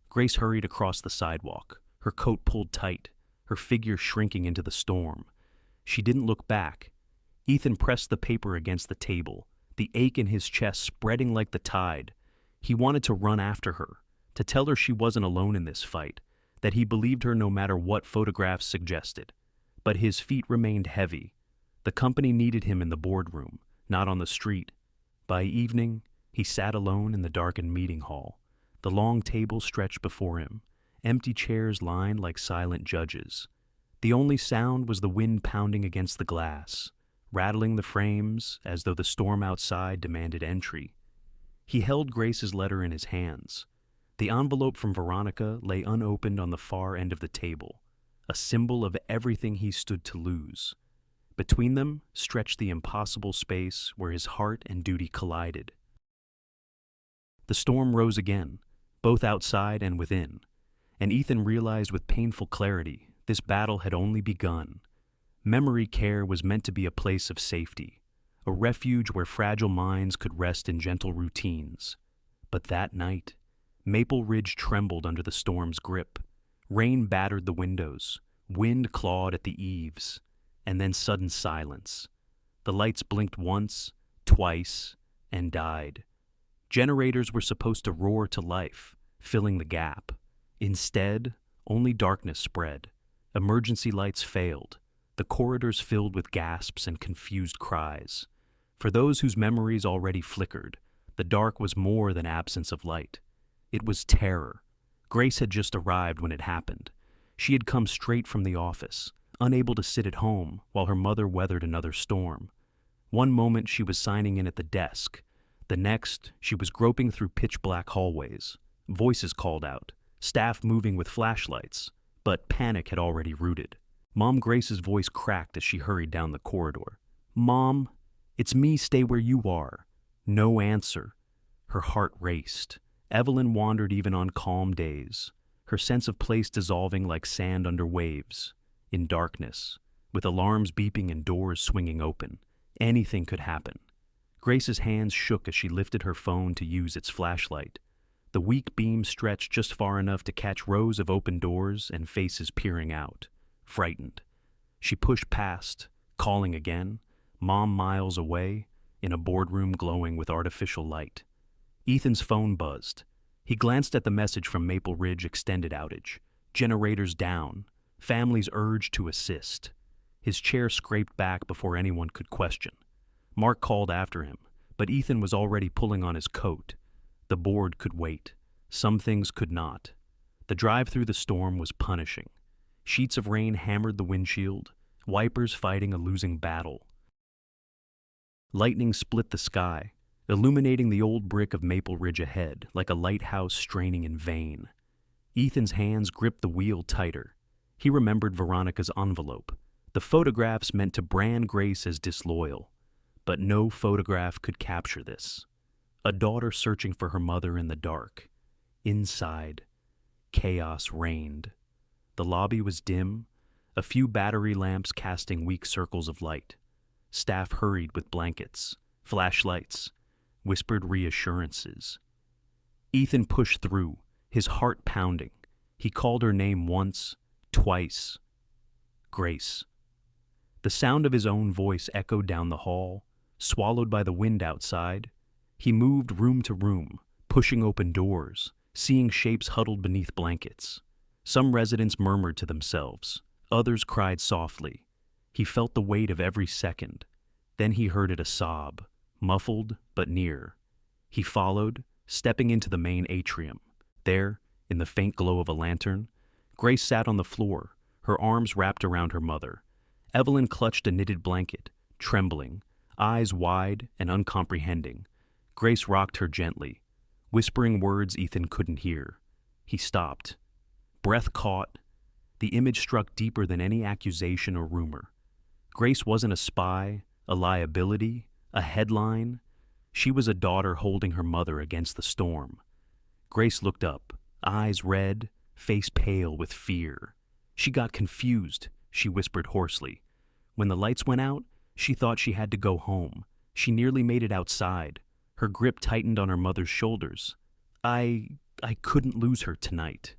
Grace hurried across the sidewalk, her coat pulled tight, her figure shrinking into the storm. She didn't look back. Ethan pressed the paper against the table, the ache in his chest spreading like the tide. He wanted to run after her, to tell her she wasn't alone in this fight, that he believed her no matter what photographs suggested. But his feet remained heavy. The company needed him in the boardroom, not on the street. By evening, he sat alone in the darkened meeting hall. The long table stretched before him, empty chairs lined like silent judges. The only sound was the wind pounding against the glass, rattling the frames as though the storm outside demanded entry. He held Grace's letter in his hands. The envelope from Veronica lay unopened on the far end of the table, a symbol of everything he stood to lose. Between them stretched the impossible space where his heart and duty collided. The storm rose again, both outside and within, and Ethan realized with painful clarity this battle had only begun. Memory care was meant to be a place of safety, a refuge where fragile minds could rest in gentle routines. But that night, Maple Ridge trembled under the storm's grip. Rain battered the windows, wind clawed at the eaves. and then sudden silence. The lights blinked once, twice, and died. Generators were supposed to roar to life, filling the gap. Instead, only darkness spread. Emergency lights failed, the corridors filled with gasps and confused cries. For those whose memories already flickered, the dark was more than absence of light. It was terror. Grace had just arrived when it happened. She had come straight from the office, unable to sit at home while her mother weathered another storm. One moment she was signing in at the desk. The next, she was groping through pitch-black hallways. Voices called out, staff moving with flashlights, but panic had already rooted. Mom Grace's voice cracked as she hurried down the corridor. "Mom, it's me, stay where you are." No answer. Her heart raced. Evelyn wandered even on calm days, her sense of place dissolving like sand under waves. In darkness, with alarms beeping and doors swinging open, anything could happen. Grace's hands shook as she lifted her phone to use its flashlight. The weak beam stretched just far enough to catch rows of open doors and faces peering out, frightened. She pushed past, calling again, Mom miles away, in a boardroom glowing with artificial light. Ethan's phone buzzed. He glanced at the message from Maple Ridge extended outage. Generators down. Families urged to assist. His chair scraped back before anyone could question. Mark called after him, but Ethan was already pulling on his coat. The board could wait. Some things could not. The drive through the storm was punishing. Sheets of rain hammered the windshield, wipers fighting a losing battle. Lightning split the sky, illuminating the old brick of Maple Ridge ahead like a lighthouse straining in vain. Ethan's hands gripped the wheel tighter. He remembered Veronica's envelope. The photographs meant to brand Grace as disloyal. But no photograph could capture this. A daughter searching for her mother in the dark. Inside, chaos reigned. The lobby was dim, a few battery lamps casting weak circles of light. Staff hurried with blankets, flashlights, whispered reassurances. Ethan pushed through, his heart pounding. He called her name once, twice. Grace. The sound of his own voice echoed down the hall, swallowed by the wind outside. He moved room to room, pushing open doors, seeing shapes huddled beneath blankets. Some residents murmured to themselves, others cried softly. He felt the weight of every second. Then he heard it a sob, muffled but near. He followed, stepping into the main atrium. There, in the faint glow of a lantern, Grace sat on the floor, her arms wrapped around her mother. Evelyn clutched a knitted blanket, trembling, eyes wide and uncomprehending. Grace rocked her gently, whispering words Ethan couldn't hear. He stopped. Breath caught. The image struck deeper than any accusation or rumor. Grace wasn't a spy, a liability, a headline. She was a daughter holding her mother against the storm. Grace looked up, eyes red, face pale with fear. She got confused, she whispered hoarsely. When the lights went out, she thought she had to go home. She nearly made it outside. Her grip tightened on her mother's shoulders. I couldn't lose her tonight.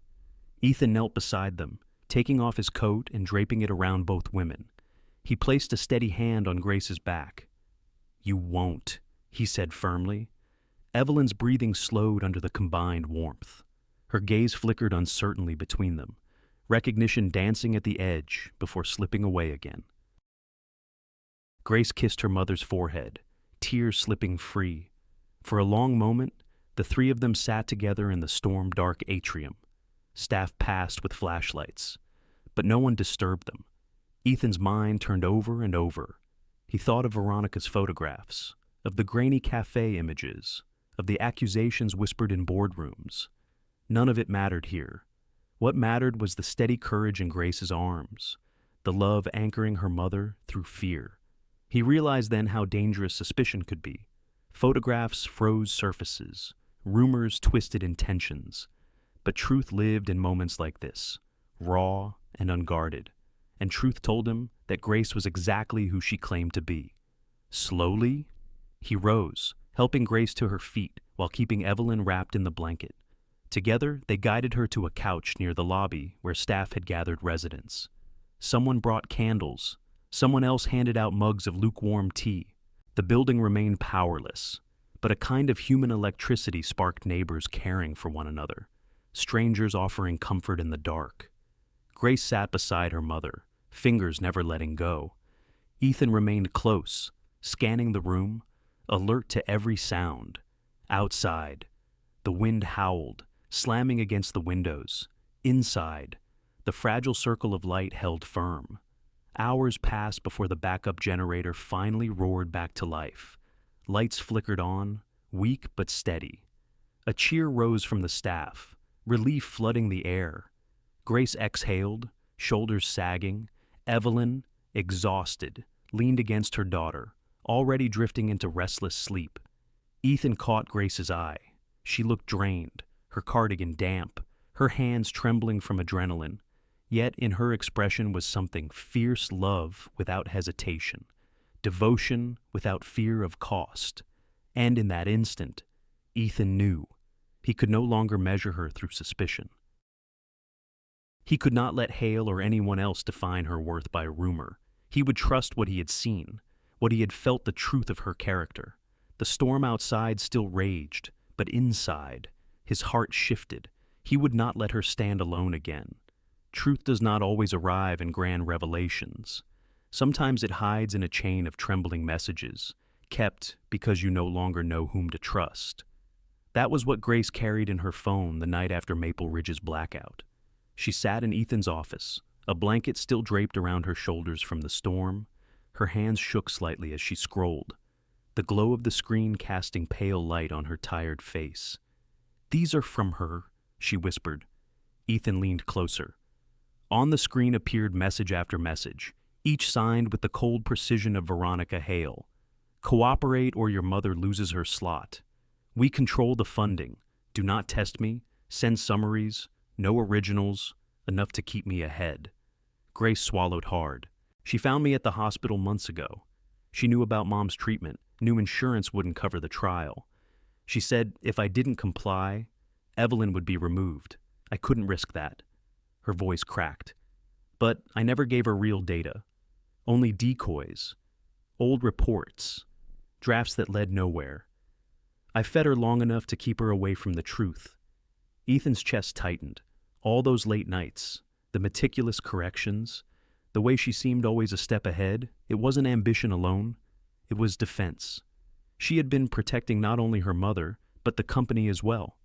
Ethan knelt beside them, taking off his coat and draping it around both women. He placed a steady hand on Grace's back. "You won't," he said firmly. Evelyn's breathing slowed under the combined warmth. Her gaze flickered uncertainly between them, recognition dancing at the edge before slipping away again. Grace kissed her mother's forehead, tears slipping free. For a long moment, the three of them sat together in the storm-dark atrium. Staff passed with flashlights, but no one disturbed them. Ethan's mind turned over and over. He thought of Veronica's photographs, of the grainy cafe images, of the accusations whispered in boardrooms. None of it mattered here. What mattered was the steady courage in Grace's arms, the love anchoring her mother through fear. He realized then how dangerous suspicion could be. Photographs froze surfaces, rumors twisted intentions. But truth lived in moments like this, raw and unguarded. And truth told him that Grace was exactly who she claimed to be. Slowly, he rose, helping Grace to her feet while keeping Evelyn wrapped in the blanket. Together, they guided her to a couch near the lobby where staff had gathered residents. Someone brought candles, Someone else handed out mugs of lukewarm tea. The building remained powerless, but a kind of human electricity sparked neighbors caring for one another, strangers offering comfort in the dark. Grace sat beside her mother, fingers never letting go. Ethan remained close, scanning the room, alert to every sound. Outside, the wind howled, slamming against the windows. Inside, the fragile circle of light held firm. Hours passed before the backup generator finally roared back to life. Lights flickered on, weak but steady. A cheer rose from the staff, relief flooding the air. Grace exhaled, shoulders sagging. Evelyn, exhausted, leaned against her daughter, already drifting into restless sleep. Ethan caught Grace's eye. She looked drained, her cardigan damp, her hands trembling from adrenaline. Yet in her expression was something fierce love without hesitation, devotion without fear of cost. And in that instant, Ethan knew he could no longer measure her through suspicion. He could not let Hale or anyone else define her worth by rumor. He would trust what he had seen, what he had felt, the truth of her character. The storm outside still raged, but inside, his heart shifted. He would not let her stand alone again. Truth does not always arrive in grand revelations. Sometimes it hides in a chain of trembling messages, kept because you no longer know whom to trust. That was what Grace carried in her phone the night after Maple Ridge's blackout. She sat in Ethan's office, a blanket still draped around her shoulders from the storm. Her hands shook slightly as she scrolled, the glow of the screen casting pale light on her tired face. "These are from her," she whispered. Ethan leaned closer. On the screen appeared message after message, each signed with the cold precision of Veronica Hale. "Cooperate or your mother loses her slot. We control the funding. Do not test me. Send summaries. No originals. Enough to keep me ahead." Grace swallowed hard. She found me at the hospital months ago. She knew about Mom's treatment, knew insurance wouldn't cover the trial. She said if I didn't comply, Evelyn would be removed. I couldn't risk that. Her voice cracked. But I never gave her real data. Only decoys, old reports, drafts that led nowhere. I fed her long enough to keep her away from the truth. Ethan's chest tightened. All those late nights, the meticulous corrections, the way she seemed always a step ahead, it wasn't ambition alone. It was defense. She had been protecting not only her mother, but the company as well.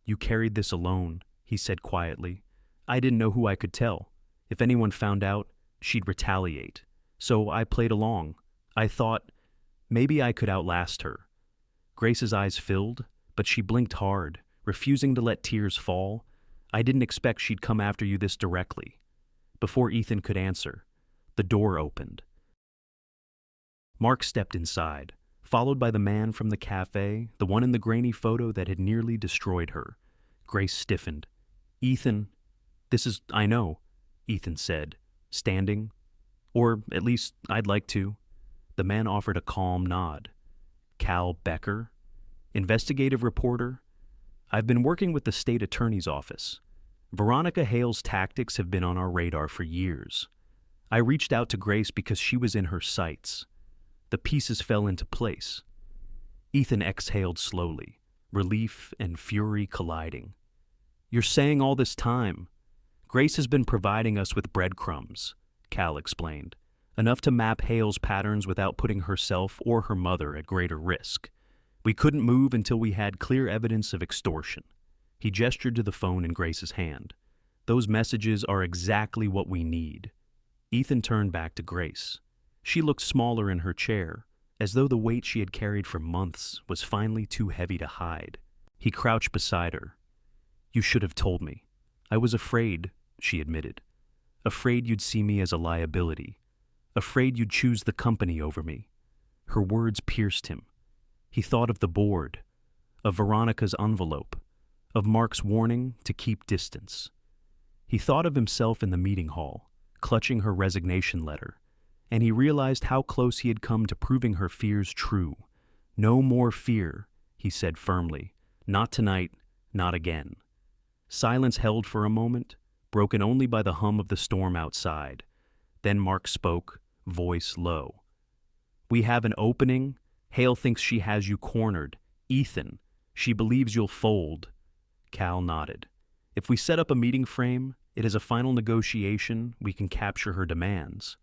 "You carried this alone," he said quietly. "I didn't know who I could tell. If anyone found out, she'd retaliate. So I played along. I thought maybe I could outlast her." Grace's eyes filled, but she blinked hard, refusing to let tears fall. "I didn't expect she'd come after you this directly." Before Ethan could answer, the door opened. Mark stepped inside, followed by the man from the cafe, the one in the grainy photo that had nearly destroyed her. Grace stiffened. "Ethan, I know," Ethan said, standing. "Or at least I'd like to." The man offered a calm nod. "Cal Becker? Investigative reporter? I've been working with the state attorney's office. Veronica Hale's tactics have been on our radar for years. I reached out to Grace because she was in her sights. The pieces fell into place." Ethan exhaled slowly, relief and fury colliding. "You're saying all this time, Grace has been providing us with breadcrumbs," Cal explained, "enough to map Hale's patterns without putting herself or her mother at greater risk. We couldn't move until we had clear evidence of extortion." He gestured to the phone in Grace's hand. "Those messages are exactly what we need." Ethan turned back to Grace. She looked smaller in her chair, as though the weight she had carried for months was finally too heavy to hide. He crouched beside her. "You should have told me. I was afraid," she admitted. "Afraid you'd see me as a liability. Afraid you'd choose the company over me." Her words pierced him. He thought of the board, of Veronica's envelope, of Mark's warning to keep distance. He thought of himself in the meeting hall, clutching her resignation letter, and he realized how close he had come to proving her fears true. "No more fear," he said firmly. "Not tonight, not again." Silence held for a moment, broken only by the hum of the storm outside. Then Mark spoke, voice low. "We have an opening. Hale thinks she has you cornered. Ethan, she believes you'll fold." Cal nodded. "If we set up a meeting frame, it is a final negotiation, we can capture her demands.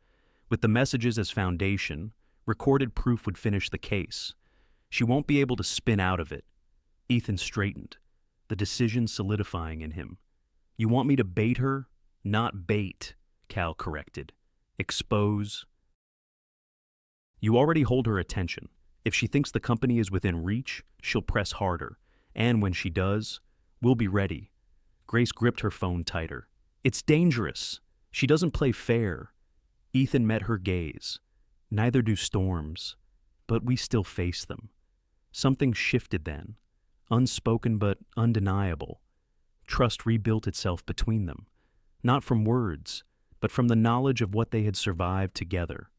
With the messages as foundation, recorded proof would finish the case. She won't be able to spin out of it." Ethan straightened, the decision solidifying in him. "You want me to bait her?" "Not bait," Cal corrected. "Expose." "You already hold her attention. If she thinks the company is within reach, she'll press harder. And when she does, we'll be ready." Grace gripped her phone tighter. "It's dangerous. She doesn't play fair." Ethan met her gaze. "Neither do storms. But we still face them." Something shifted then, unspoken but undeniable. Trust rebuilt itself between them, not from words, but from the knowledge of what they had survived together.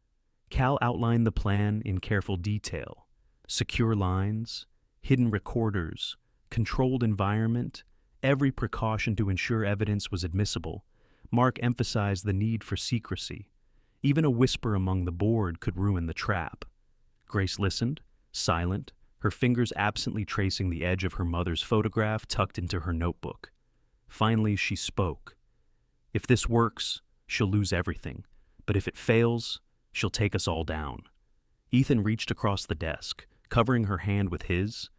Cal outlined the plan in careful detail. Secure lines, hidden recorders, controlled environment, every precaution to ensure evidence was admissible. Mark emphasized the need for secrecy. Even a whisper among the board could ruin the trap. Grace listened, silent, her fingers absently tracing the edge of her mother's photograph tucked into her notebook. Finally, she spoke. "If this works, she'll lose everything. But if it fails, she'll take us all down." Ethan reached across the desk, covering her hand with his.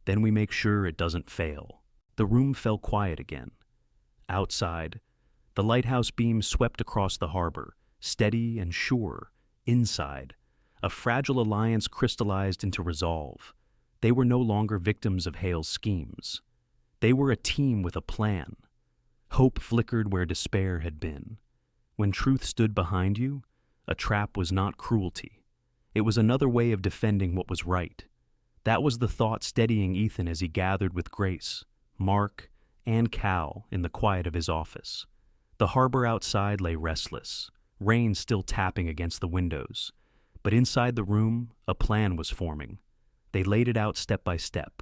"Then we make sure it doesn't fail." The room fell quiet again. Outside, the lighthouse beam swept across the harbor, steady and sure. Inside, a fragile alliance crystallized into resolve. They were no longer victims of Hale's schemes. They were a team with a plan. Hope flickered where despair had been. When truth stood behind you, a trap was not cruelty. It was another way of defending what was right. That was the thought steadying Ethan as he gathered with Grace, Mark, and Cal in the quiet of his office. The harbor outside lay restless, rain still tapping against the windows. But inside the room, a plan was forming. They laid it out step by step.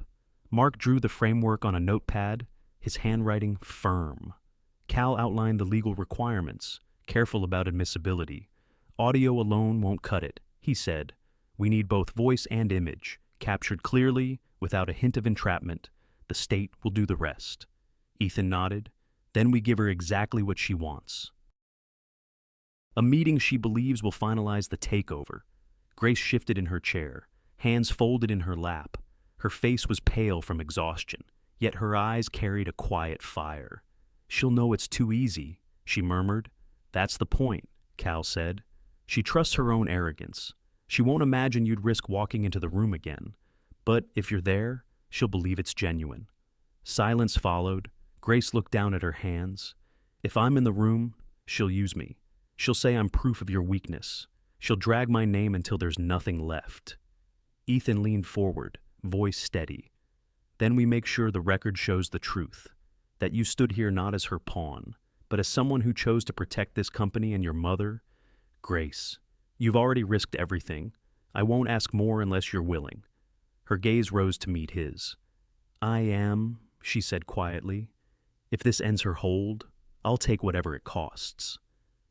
Mark drew the framework on a notepad, his handwriting firm. Cal outlined the legal requirements, careful about admissibility. "Audio alone won't cut it," he said. "We need both voice and image, captured clearly, without a hint of entrapment. The state will do the rest." Ethan nodded. "Then we give her exactly what she wants. A meeting she believes will finalize the takeover." Grace shifted in her chair, hands folded in her lap. Her face was pale from exhaustion, yet her eyes carried a quiet fire. "She'll know it's too easy," she murmured. "That's the point," Cal said. "She trusts her own arrogance. She won't imagine you'd risk walking into the room again. But if you're there, she'll believe it's genuine." Silence followed. Grace looked down at her hands. "If I'm in the room, she'll use me. She'll say I'm proof of your weakness. She'll drag my name until there's nothing left." Ethan leaned forward, voice steady. "Then we make sure the record shows the truth, that you stood here not as her pawn, but as someone who chose to protect this company and your mother. Grace, you've already risked everything. I won't ask more unless you're willing." Her gaze rose to meet his. "I am," she said quietly. "If this ends her hold, I'll take whatever it costs."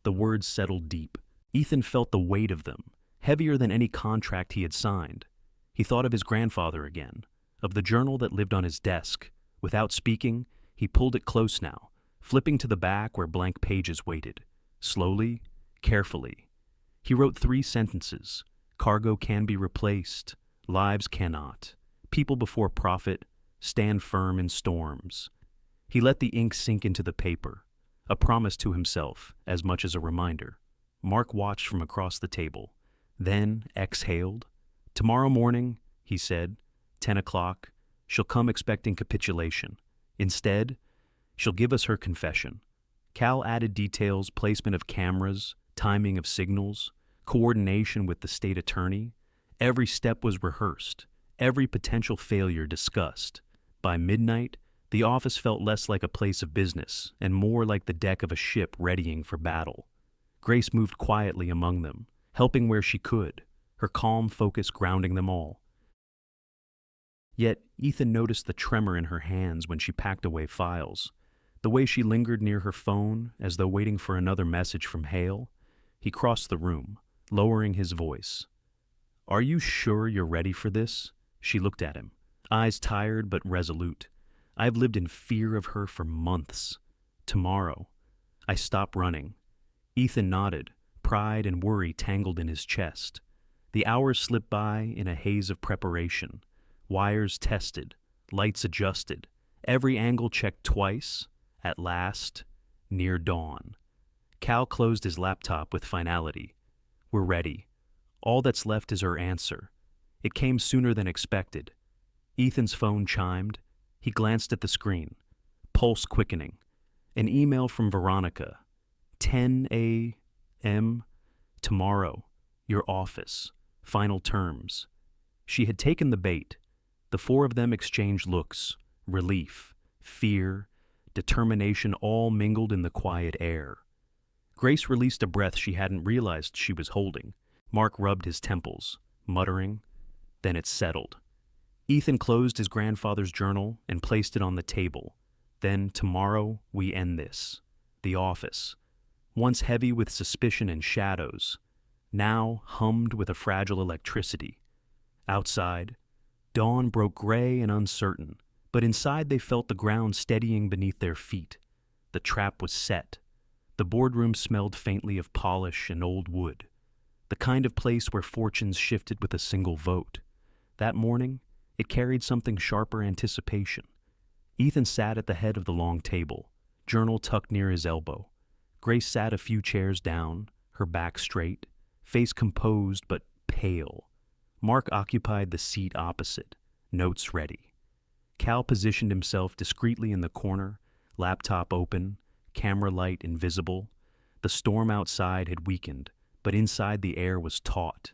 The words settled deep. Ethan felt the weight of them, heavier than any contract he had signed. He thought of his grandfather again, of the journal that lived on his desk. Without speaking, he pulled it close now, flipping to the back where blank pages waited. Slowly, carefully. He wrote 3 sentences. Cargo can be replaced. Lives cannot. People before profit. Stand firm in storms. He let the ink sink into the paper, a promise to himself as much as a reminder. Mark watched from across the table, then exhaled. "Tomorrow morning," he said, 10 o'clock, "she'll come expecting capitulation. Instead, she'll give us her confession." Cal added details, placement of cameras, timing of signals, coordination with the state attorney. Every step was rehearsed, every potential failure discussed. By midnight, the office felt less like a place of business and more like the deck of a ship readying for battle. Grace moved quietly among them, helping where she could, her calm focus grounding them all. Yet Ethan noticed the tremor in her hands when she packed away files, the way she lingered near her phone as though waiting for another message from Hale. He crossed the room, lowering his voice. "Are you sure you're ready for this?" She looked at him, eyes tired but resolute. "I've lived in fear of her for months. Tomorrow." I stopped running. Ethan nodded, pride and worry tangled in his chest. The hours slipped by in a haze of preparation. Wires tested, lights adjusted, every angle checked twice. At last, near dawn. Cal closed his laptop with finality. "We're ready. All that's left is her answer." It came sooner than expected. Ethan's phone chimed. He glanced at the screen, pulse quickening. An email from Veronica. 10 a.m. tomorrow. Your office. Final terms. She had taken the bait. The four of them exchanged looks. Relief, fear, determination all mingled in the quiet air. Grace released a breath she hadn't realized she was holding. Mark rubbed his temples, muttering. Then it settled. Ethan closed his grandfather's journal and placed it on the table. Then, tomorrow, we end this. The office, once heavy with suspicion and shadows, now hummed with a fragile electricity. Outside, dawn broke gray and uncertain, but inside they felt the ground steadying beneath their feet. The trap was set. The boardroom smelled faintly of polish and old wood, the kind of place where fortunes shifted with a single vote. That morning, it carried something sharper anticipation. Ethan sat at the head of the long table, journal tucked near his elbow. Grace sat a few chairs down, her back straight, face composed but pale. Mark occupied the seat opposite, notes ready. Cal positioned himself discreetly in the corner, laptop open, camera light invisible. The storm outside had weakened, but inside the air was taut.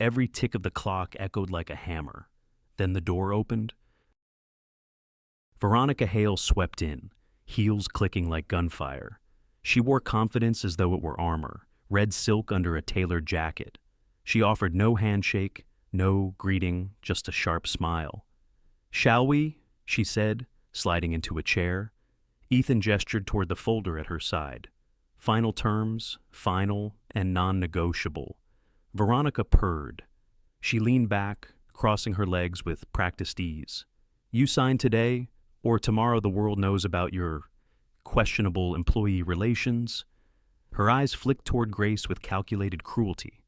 Every tick of the clock echoed like a hammer. Then the door opened. Veronica Hale swept in, heels clicking like gunfire. She wore confidence as though it were armor, red silk under a tailored jacket. She offered no handshake, no greeting, just a sharp smile. "Shall we?" she said, sliding into a chair. Ethan gestured toward the folder at her side. Final terms, final and non-negotiable. Veronica purred. She leaned back, crossing her legs with practiced ease. "You sign today, or tomorrow the world knows about your questionable employee relations." Her eyes flicked toward Grace with calculated cruelty.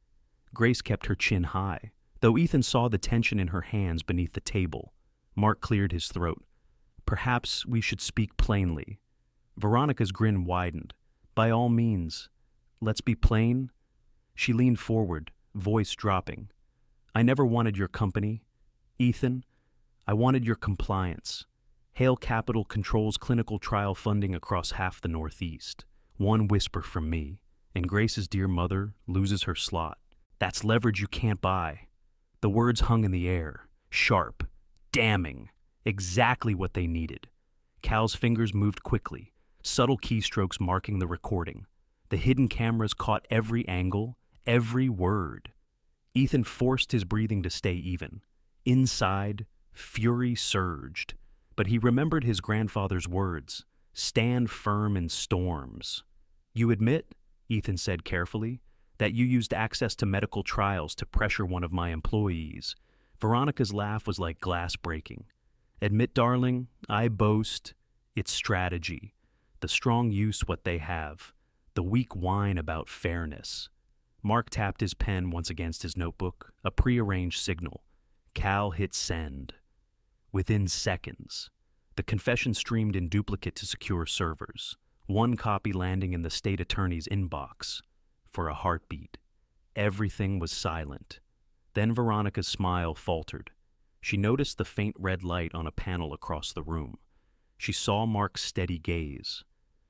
Grace kept her chin high, though Ethan saw the tension in her hands beneath the table. Mark cleared his throat. "Perhaps we should speak plainly." Veronica's grin widened. "By all means. Let's be plain." She leaned forward, voice dropping. "I never wanted your company, Ethan. I wanted your compliance. Hale Capital controls clinical trial funding across half the Northeast. One whisper from me, and Grace's dear mother loses her slot. That's leverage you can't buy." The words hung in the air, sharp, damning, exactly what they needed. Cal's fingers moved quickly, subtle keystrokes marking the recording. The hidden cameras caught every angle, every word. Ethan forced his breathing to stay even. Inside, fury surged. But he remembered his grandfather's words, "Stand firm in storms." "You admit," Ethan said carefully, "that you used access to medical trials to pressure one of my employees." Veronica's laugh was like glass breaking. "Admit, darling, I boast. It's strategy. The strong use what they have. The weak whine about fairness." Mark tapped his pen once against his notebook, a prearranged signal. Cal hit send. Within seconds, the confession streamed in duplicate to secure servers, one copy landing in the state attorney's inbox. For a heartbeat, everything was silent. Then Veronica's smile faltered. She noticed the faint red light on a panel across the room. She saw Mark's steady gaze.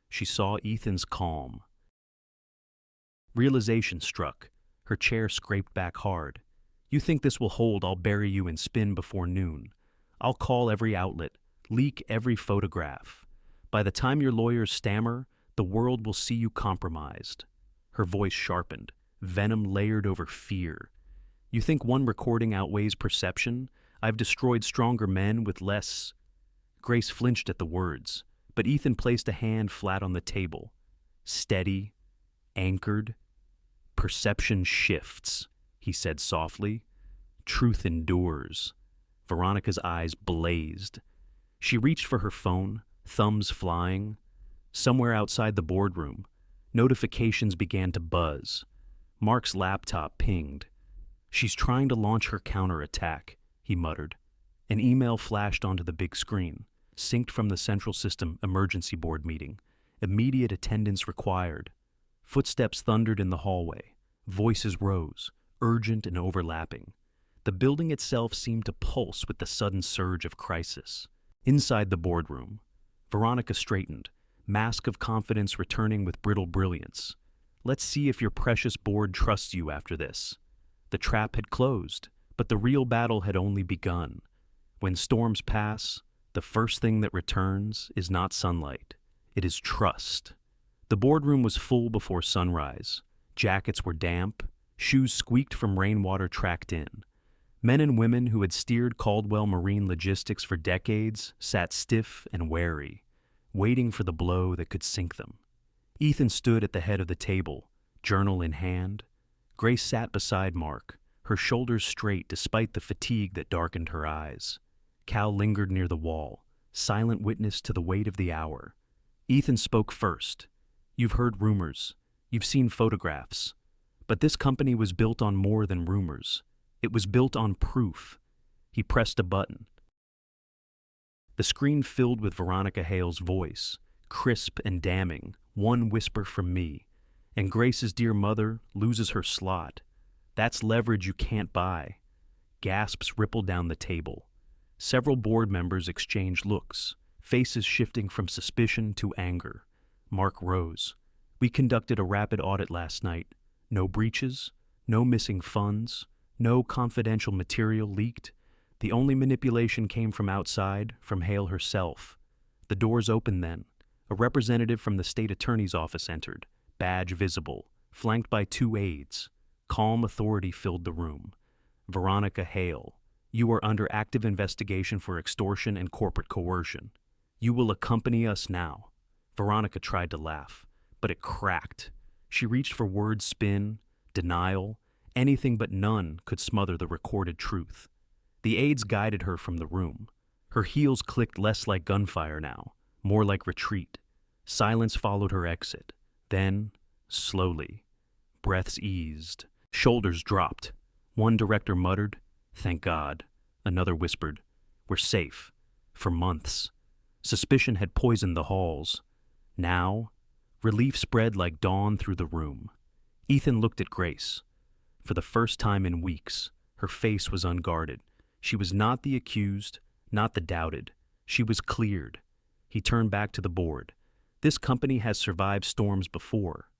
She saw Ethan's calm. Realization struck. Her chair scraped back hard. "You think this will hold, I'll bury you in spin before noon. I'll call every outlet, leak every photograph. By the time your lawyers stammer, the world will see you compromised." Her voice sharpened, venom layered over fear. "You think one recording outweighs perception? I've destroyed stronger men with less." Grace flinched at the words, but Ethan placed a hand flat on the table. Steady, anchored. Perception shifts, he said softly. Truth endures. Veronica's eyes blazed. She reached for her phone, thumbs flying. Somewhere outside the boardroom, notifications began to buzz. Mark's laptop pinged. "She's trying to launch her counterattack," he muttered. An email flashed onto the big screen, synced from the Central System Emergency Board meeting. Immediate attendance required. Footsteps thundered in the hallway. Voices rose, urgent and overlapping. The building itself seemed to pulse with the sudden surge of crisis. Inside the boardroom, Veronica straightened, mask of confidence returning with brittle brilliance. "Let's see if your precious board trusts you after this." The trap had closed, but the real battle had only begun. When storms pass, the first thing that returns is not sunlight. It is trust. The boardroom was full before sunrise. Jackets were damp. Shoes squeaked from rainwater tracked in. Men and women who had steered Caldwell Marine Logistics for decades sat stiff and wary, waiting for the blow that could sink them. Ethan stood at the head of the table, journal in hand. Grace sat beside Mark, her shoulders straight despite the fatigue that darkened her eyes. Cal lingered near the wall, silent witness to the weight of the hour. Ethan spoke first. "You've heard rumors. You've seen photographs. But this company was built on more than rumors. It was built on proof." He pressed a button. The screen filled with Veronica Hale's voice, crisp and damning, "One whisper from me. And Grace's dear mother loses her slot. That's leverage you can't buy." Gasps rippled down the table. Several board members exchanged looks, faces shifting from suspicion to anger. Mark rose. "We conducted a rapid audit last night. No breaches, no missing funds, no confidential material leaked. The only manipulation came from outside, from Hale herself." The doors opened then. A representative from the state attorney's office entered, badge visible, flanked by 2 aides. Calm authority filled the room. "Veronica Hale, you are under active investigation for extortion and corporate coercion. You will accompany us now." Veronica tried to laugh, but it cracked. She reached for word spin, denial, anything but none could smother the recorded truth. The aides guided her from the room. Her heels clicked less like gunfire now, more like retreat. Silence followed her exit. Then, slowly, breaths eased, shoulders dropped. One director muttered, "Thank God." Another whispered, "We're safe." For months. Suspicion had poisoned the halls. Now, relief spread like dawn through the room. Ethan looked at Grace. For the first time in weeks, her face was unguarded. She was not the accused, not the doubted. She was cleared. He turned back to the board. "This company has survived storms before.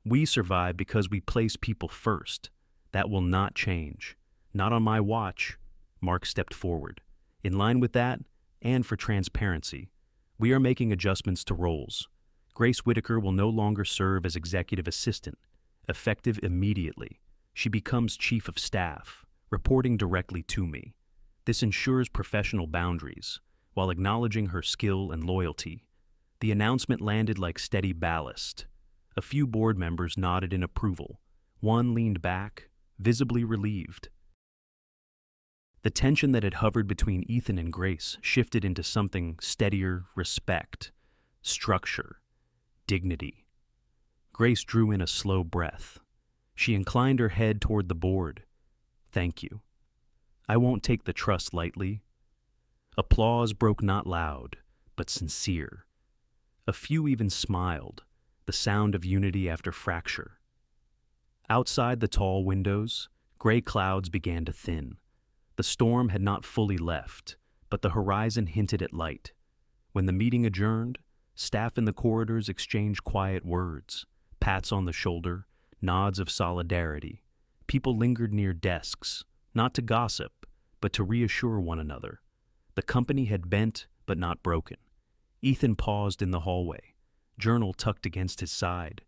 We survive because we place people first. That will not change. Not on my watch." Mark stepped forward. "In line with that, and for transparency, we are making adjustments to roles. Grace Whitaker will no longer serve as executive assistant, effective immediately. She becomes chief of staff, reporting directly to me. This ensures professional boundaries, while acknowledging her skill and loyalty." The announcement landed like steady ballast. A few board members nodded in approval. One leaned back, visibly relieved. The tension that had hovered between Ethan and Grace shifted into something steadier: respect, structure, dignity. Grace drew in a slow breath. She inclined her head toward the board. "Thank you. I won't take the trust lightly." Applause broke not loud, but sincere. A few even smiled, the sound of unity after fracture. Outside the tall windows, gray clouds began to thin. The storm had not fully left, but the horizon hinted at light. When the meeting adjourned, staff in the corridors exchanged quiet words, pats on the shoulder, nods of solidarity. People lingered near desks, not to gossip, but to reassure one another. The company had bent, but not broken. Ethan paused in the hallway, journal tucked against his side.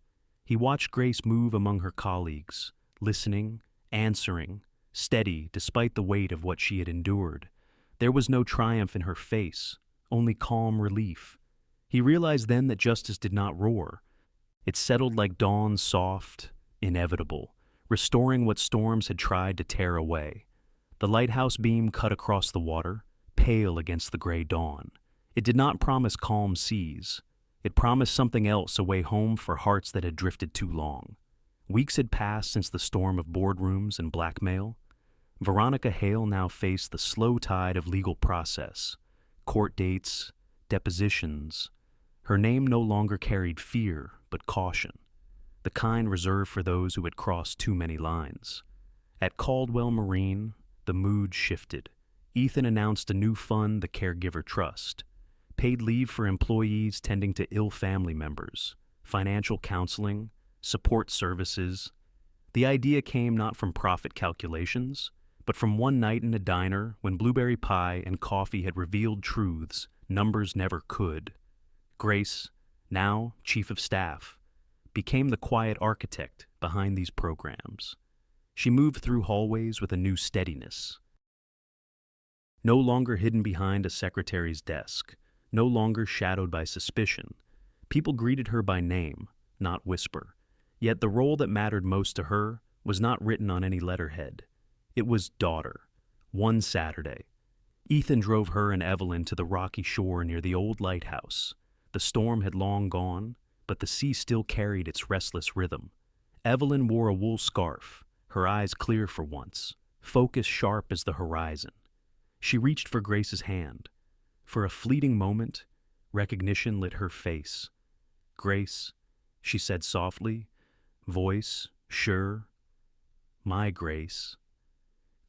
He watched Grace move among her colleagues, listening, answering, steady despite the weight of what she had endured. There was no triumph in her face, only calm relief. He realized then that justice did not roar. It settled like dawn, soft, inevitable. restoring what storms had tried to tear away. The lighthouse beam cut across the water, pale against the gray dawn. It did not promise calm seas. It promised something else, a way home for hearts that had drifted too long. Weeks had passed since the storm of boardrooms and blackmail. Veronica Hale now faced the slow tide of legal process, court dates, depositions. Her name no longer carried fear, but caution, the kind reserved for those who had crossed too many lines. At Caldwell Marine, the mood shifted. Ethan announced a new fund, the Caregiver Trust, paid leave for employees tending to ill family members, financial counseling, support services. The idea came not from profit calculations, but from one night in a diner when blueberry pie and coffee had revealed truths numbers never could. Grace, now chief of staff, became the quiet architect behind these programs. She moved through hallways with a new steadiness. No longer hidden behind a secretary's desk, no longer shadowed by suspicion, people greeted her by name, not whisper. Yet the role that mattered most to her was not written on any letterhead. It was daughter. One Saturday, Ethan drove her and Evelyn to the rocky shore near the old lighthouse. The storm had long gone, but the sea still carried its restless rhythm. Evelyn wore a wool scarf, her eyes clear for once, focus sharp as the horizon. She reached for Grace's hand. For a fleeting moment, recognition lit her face. "Grace," she said softly, voice sure. "My Grace."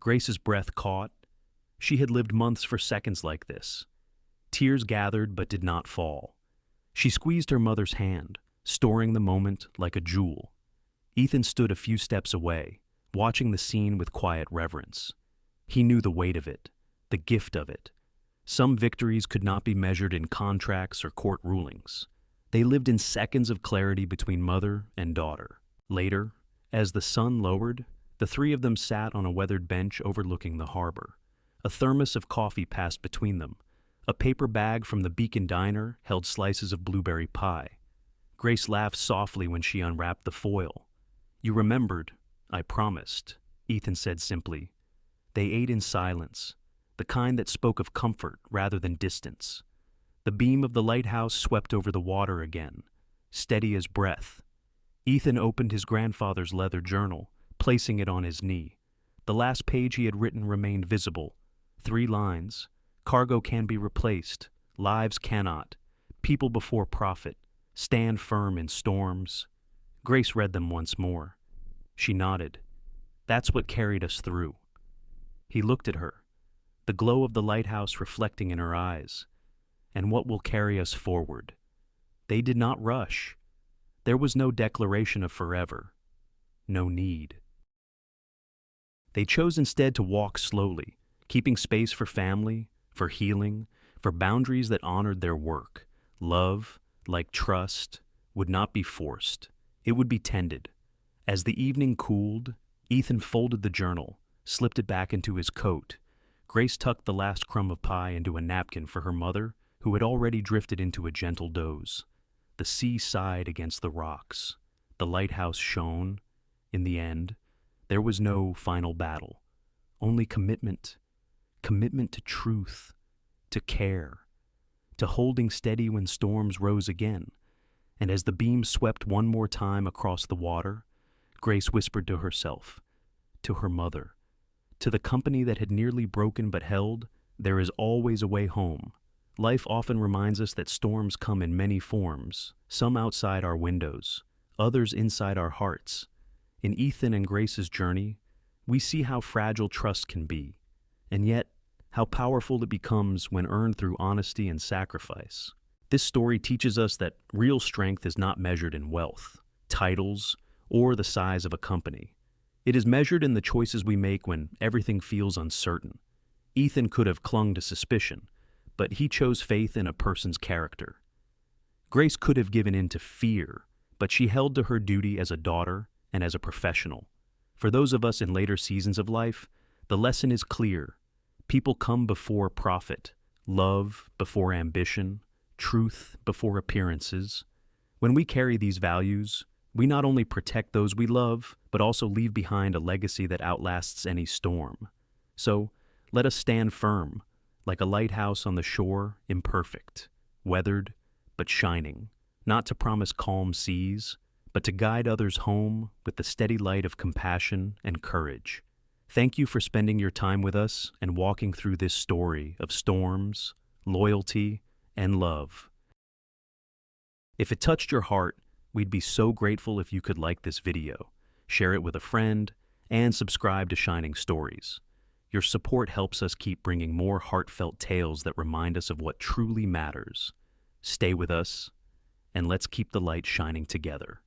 Grace's breath caught. She had lived months for seconds like this. Tears gathered but did not fall. She squeezed her mother's hand, storing the moment like a jewel. Ethan stood a few steps away, watching the scene with quiet reverence. He knew the weight of it, the gift of it. Some victories could not be measured in contracts or court rulings. They lived in seconds of clarity between mother and daughter. Later, as the sun lowered, the three of them sat on a weathered bench overlooking the harbor. A thermos of coffee passed between them. A paper bag from the Beacon Diner held slices of blueberry pie. Grace laughed softly when she unwrapped the foil. "You remembered, I promised," Ethan said simply. They ate in silence, the kind that spoke of comfort rather than distance. The beam of the lighthouse swept over the water again, steady as breath. Ethan opened his grandfather's leather journal, placing it on his knee. The last page he had written remained visible. 3 lines. Cargo can be replaced. Lives cannot. People before profit. Stand firm in storms. Grace read them once more. She nodded. "That's what carried us through." He looked at her, the glow of the lighthouse reflecting in her eyes. "And what will carry us forward?" They did not rush. There was no declaration of forever. No need. They chose instead to walk slowly, keeping space for family, for healing, for boundaries that honored their work. Love, like trust, would not be forced. It would be tended. As the evening cooled, Ethan folded the journal, slipped it back into his coat. Grace tucked the last crumb of pie into a napkin for her mother, who had already drifted into a gentle doze. The sea sighed against the rocks. The lighthouse shone. In the end, there was no final battle, only commitment. Commitment to truth, to care, to holding steady when storms rose again. And as the beam swept one more time across the water, Grace whispered to herself, to her mother, to the company that had nearly broken but held, "There is always a way home." Life often reminds us that storms come in many forms, some outside our windows, others inside our hearts. In Ethan and Grace's journey, we see how fragile trust can be, and yet how powerful it becomes when earned through honesty and sacrifice. This story teaches us that real strength is not measured in wealth, titles, or the size of a company. It is measured in the choices we make when everything feels uncertain. Ethan could have clung to suspicion, but he chose faith in a person's character. Grace could have given in to fear, but she held to her duty as a daughter and as a professional. For those of us in later seasons of life, the lesson is clear. People come before profit, love before ambition, truth before appearances. When we carry these values, We not only protect those we love, but also leave behind a legacy that outlasts any storm. So, let us stand firm, like a lighthouse on the shore, imperfect, weathered, but shining, not to promise calm seas, but to guide others home with the steady light of compassion and courage. Thank you for spending your time with us and walking through this story of storms, loyalty, and love. If it touched your heart, we'd be so grateful if you could like this video, share it with a friend, and subscribe to Shining Stories. Your support helps us keep bringing more heartfelt tales that remind us of what truly matters. Stay with us, and let's keep the light shining together.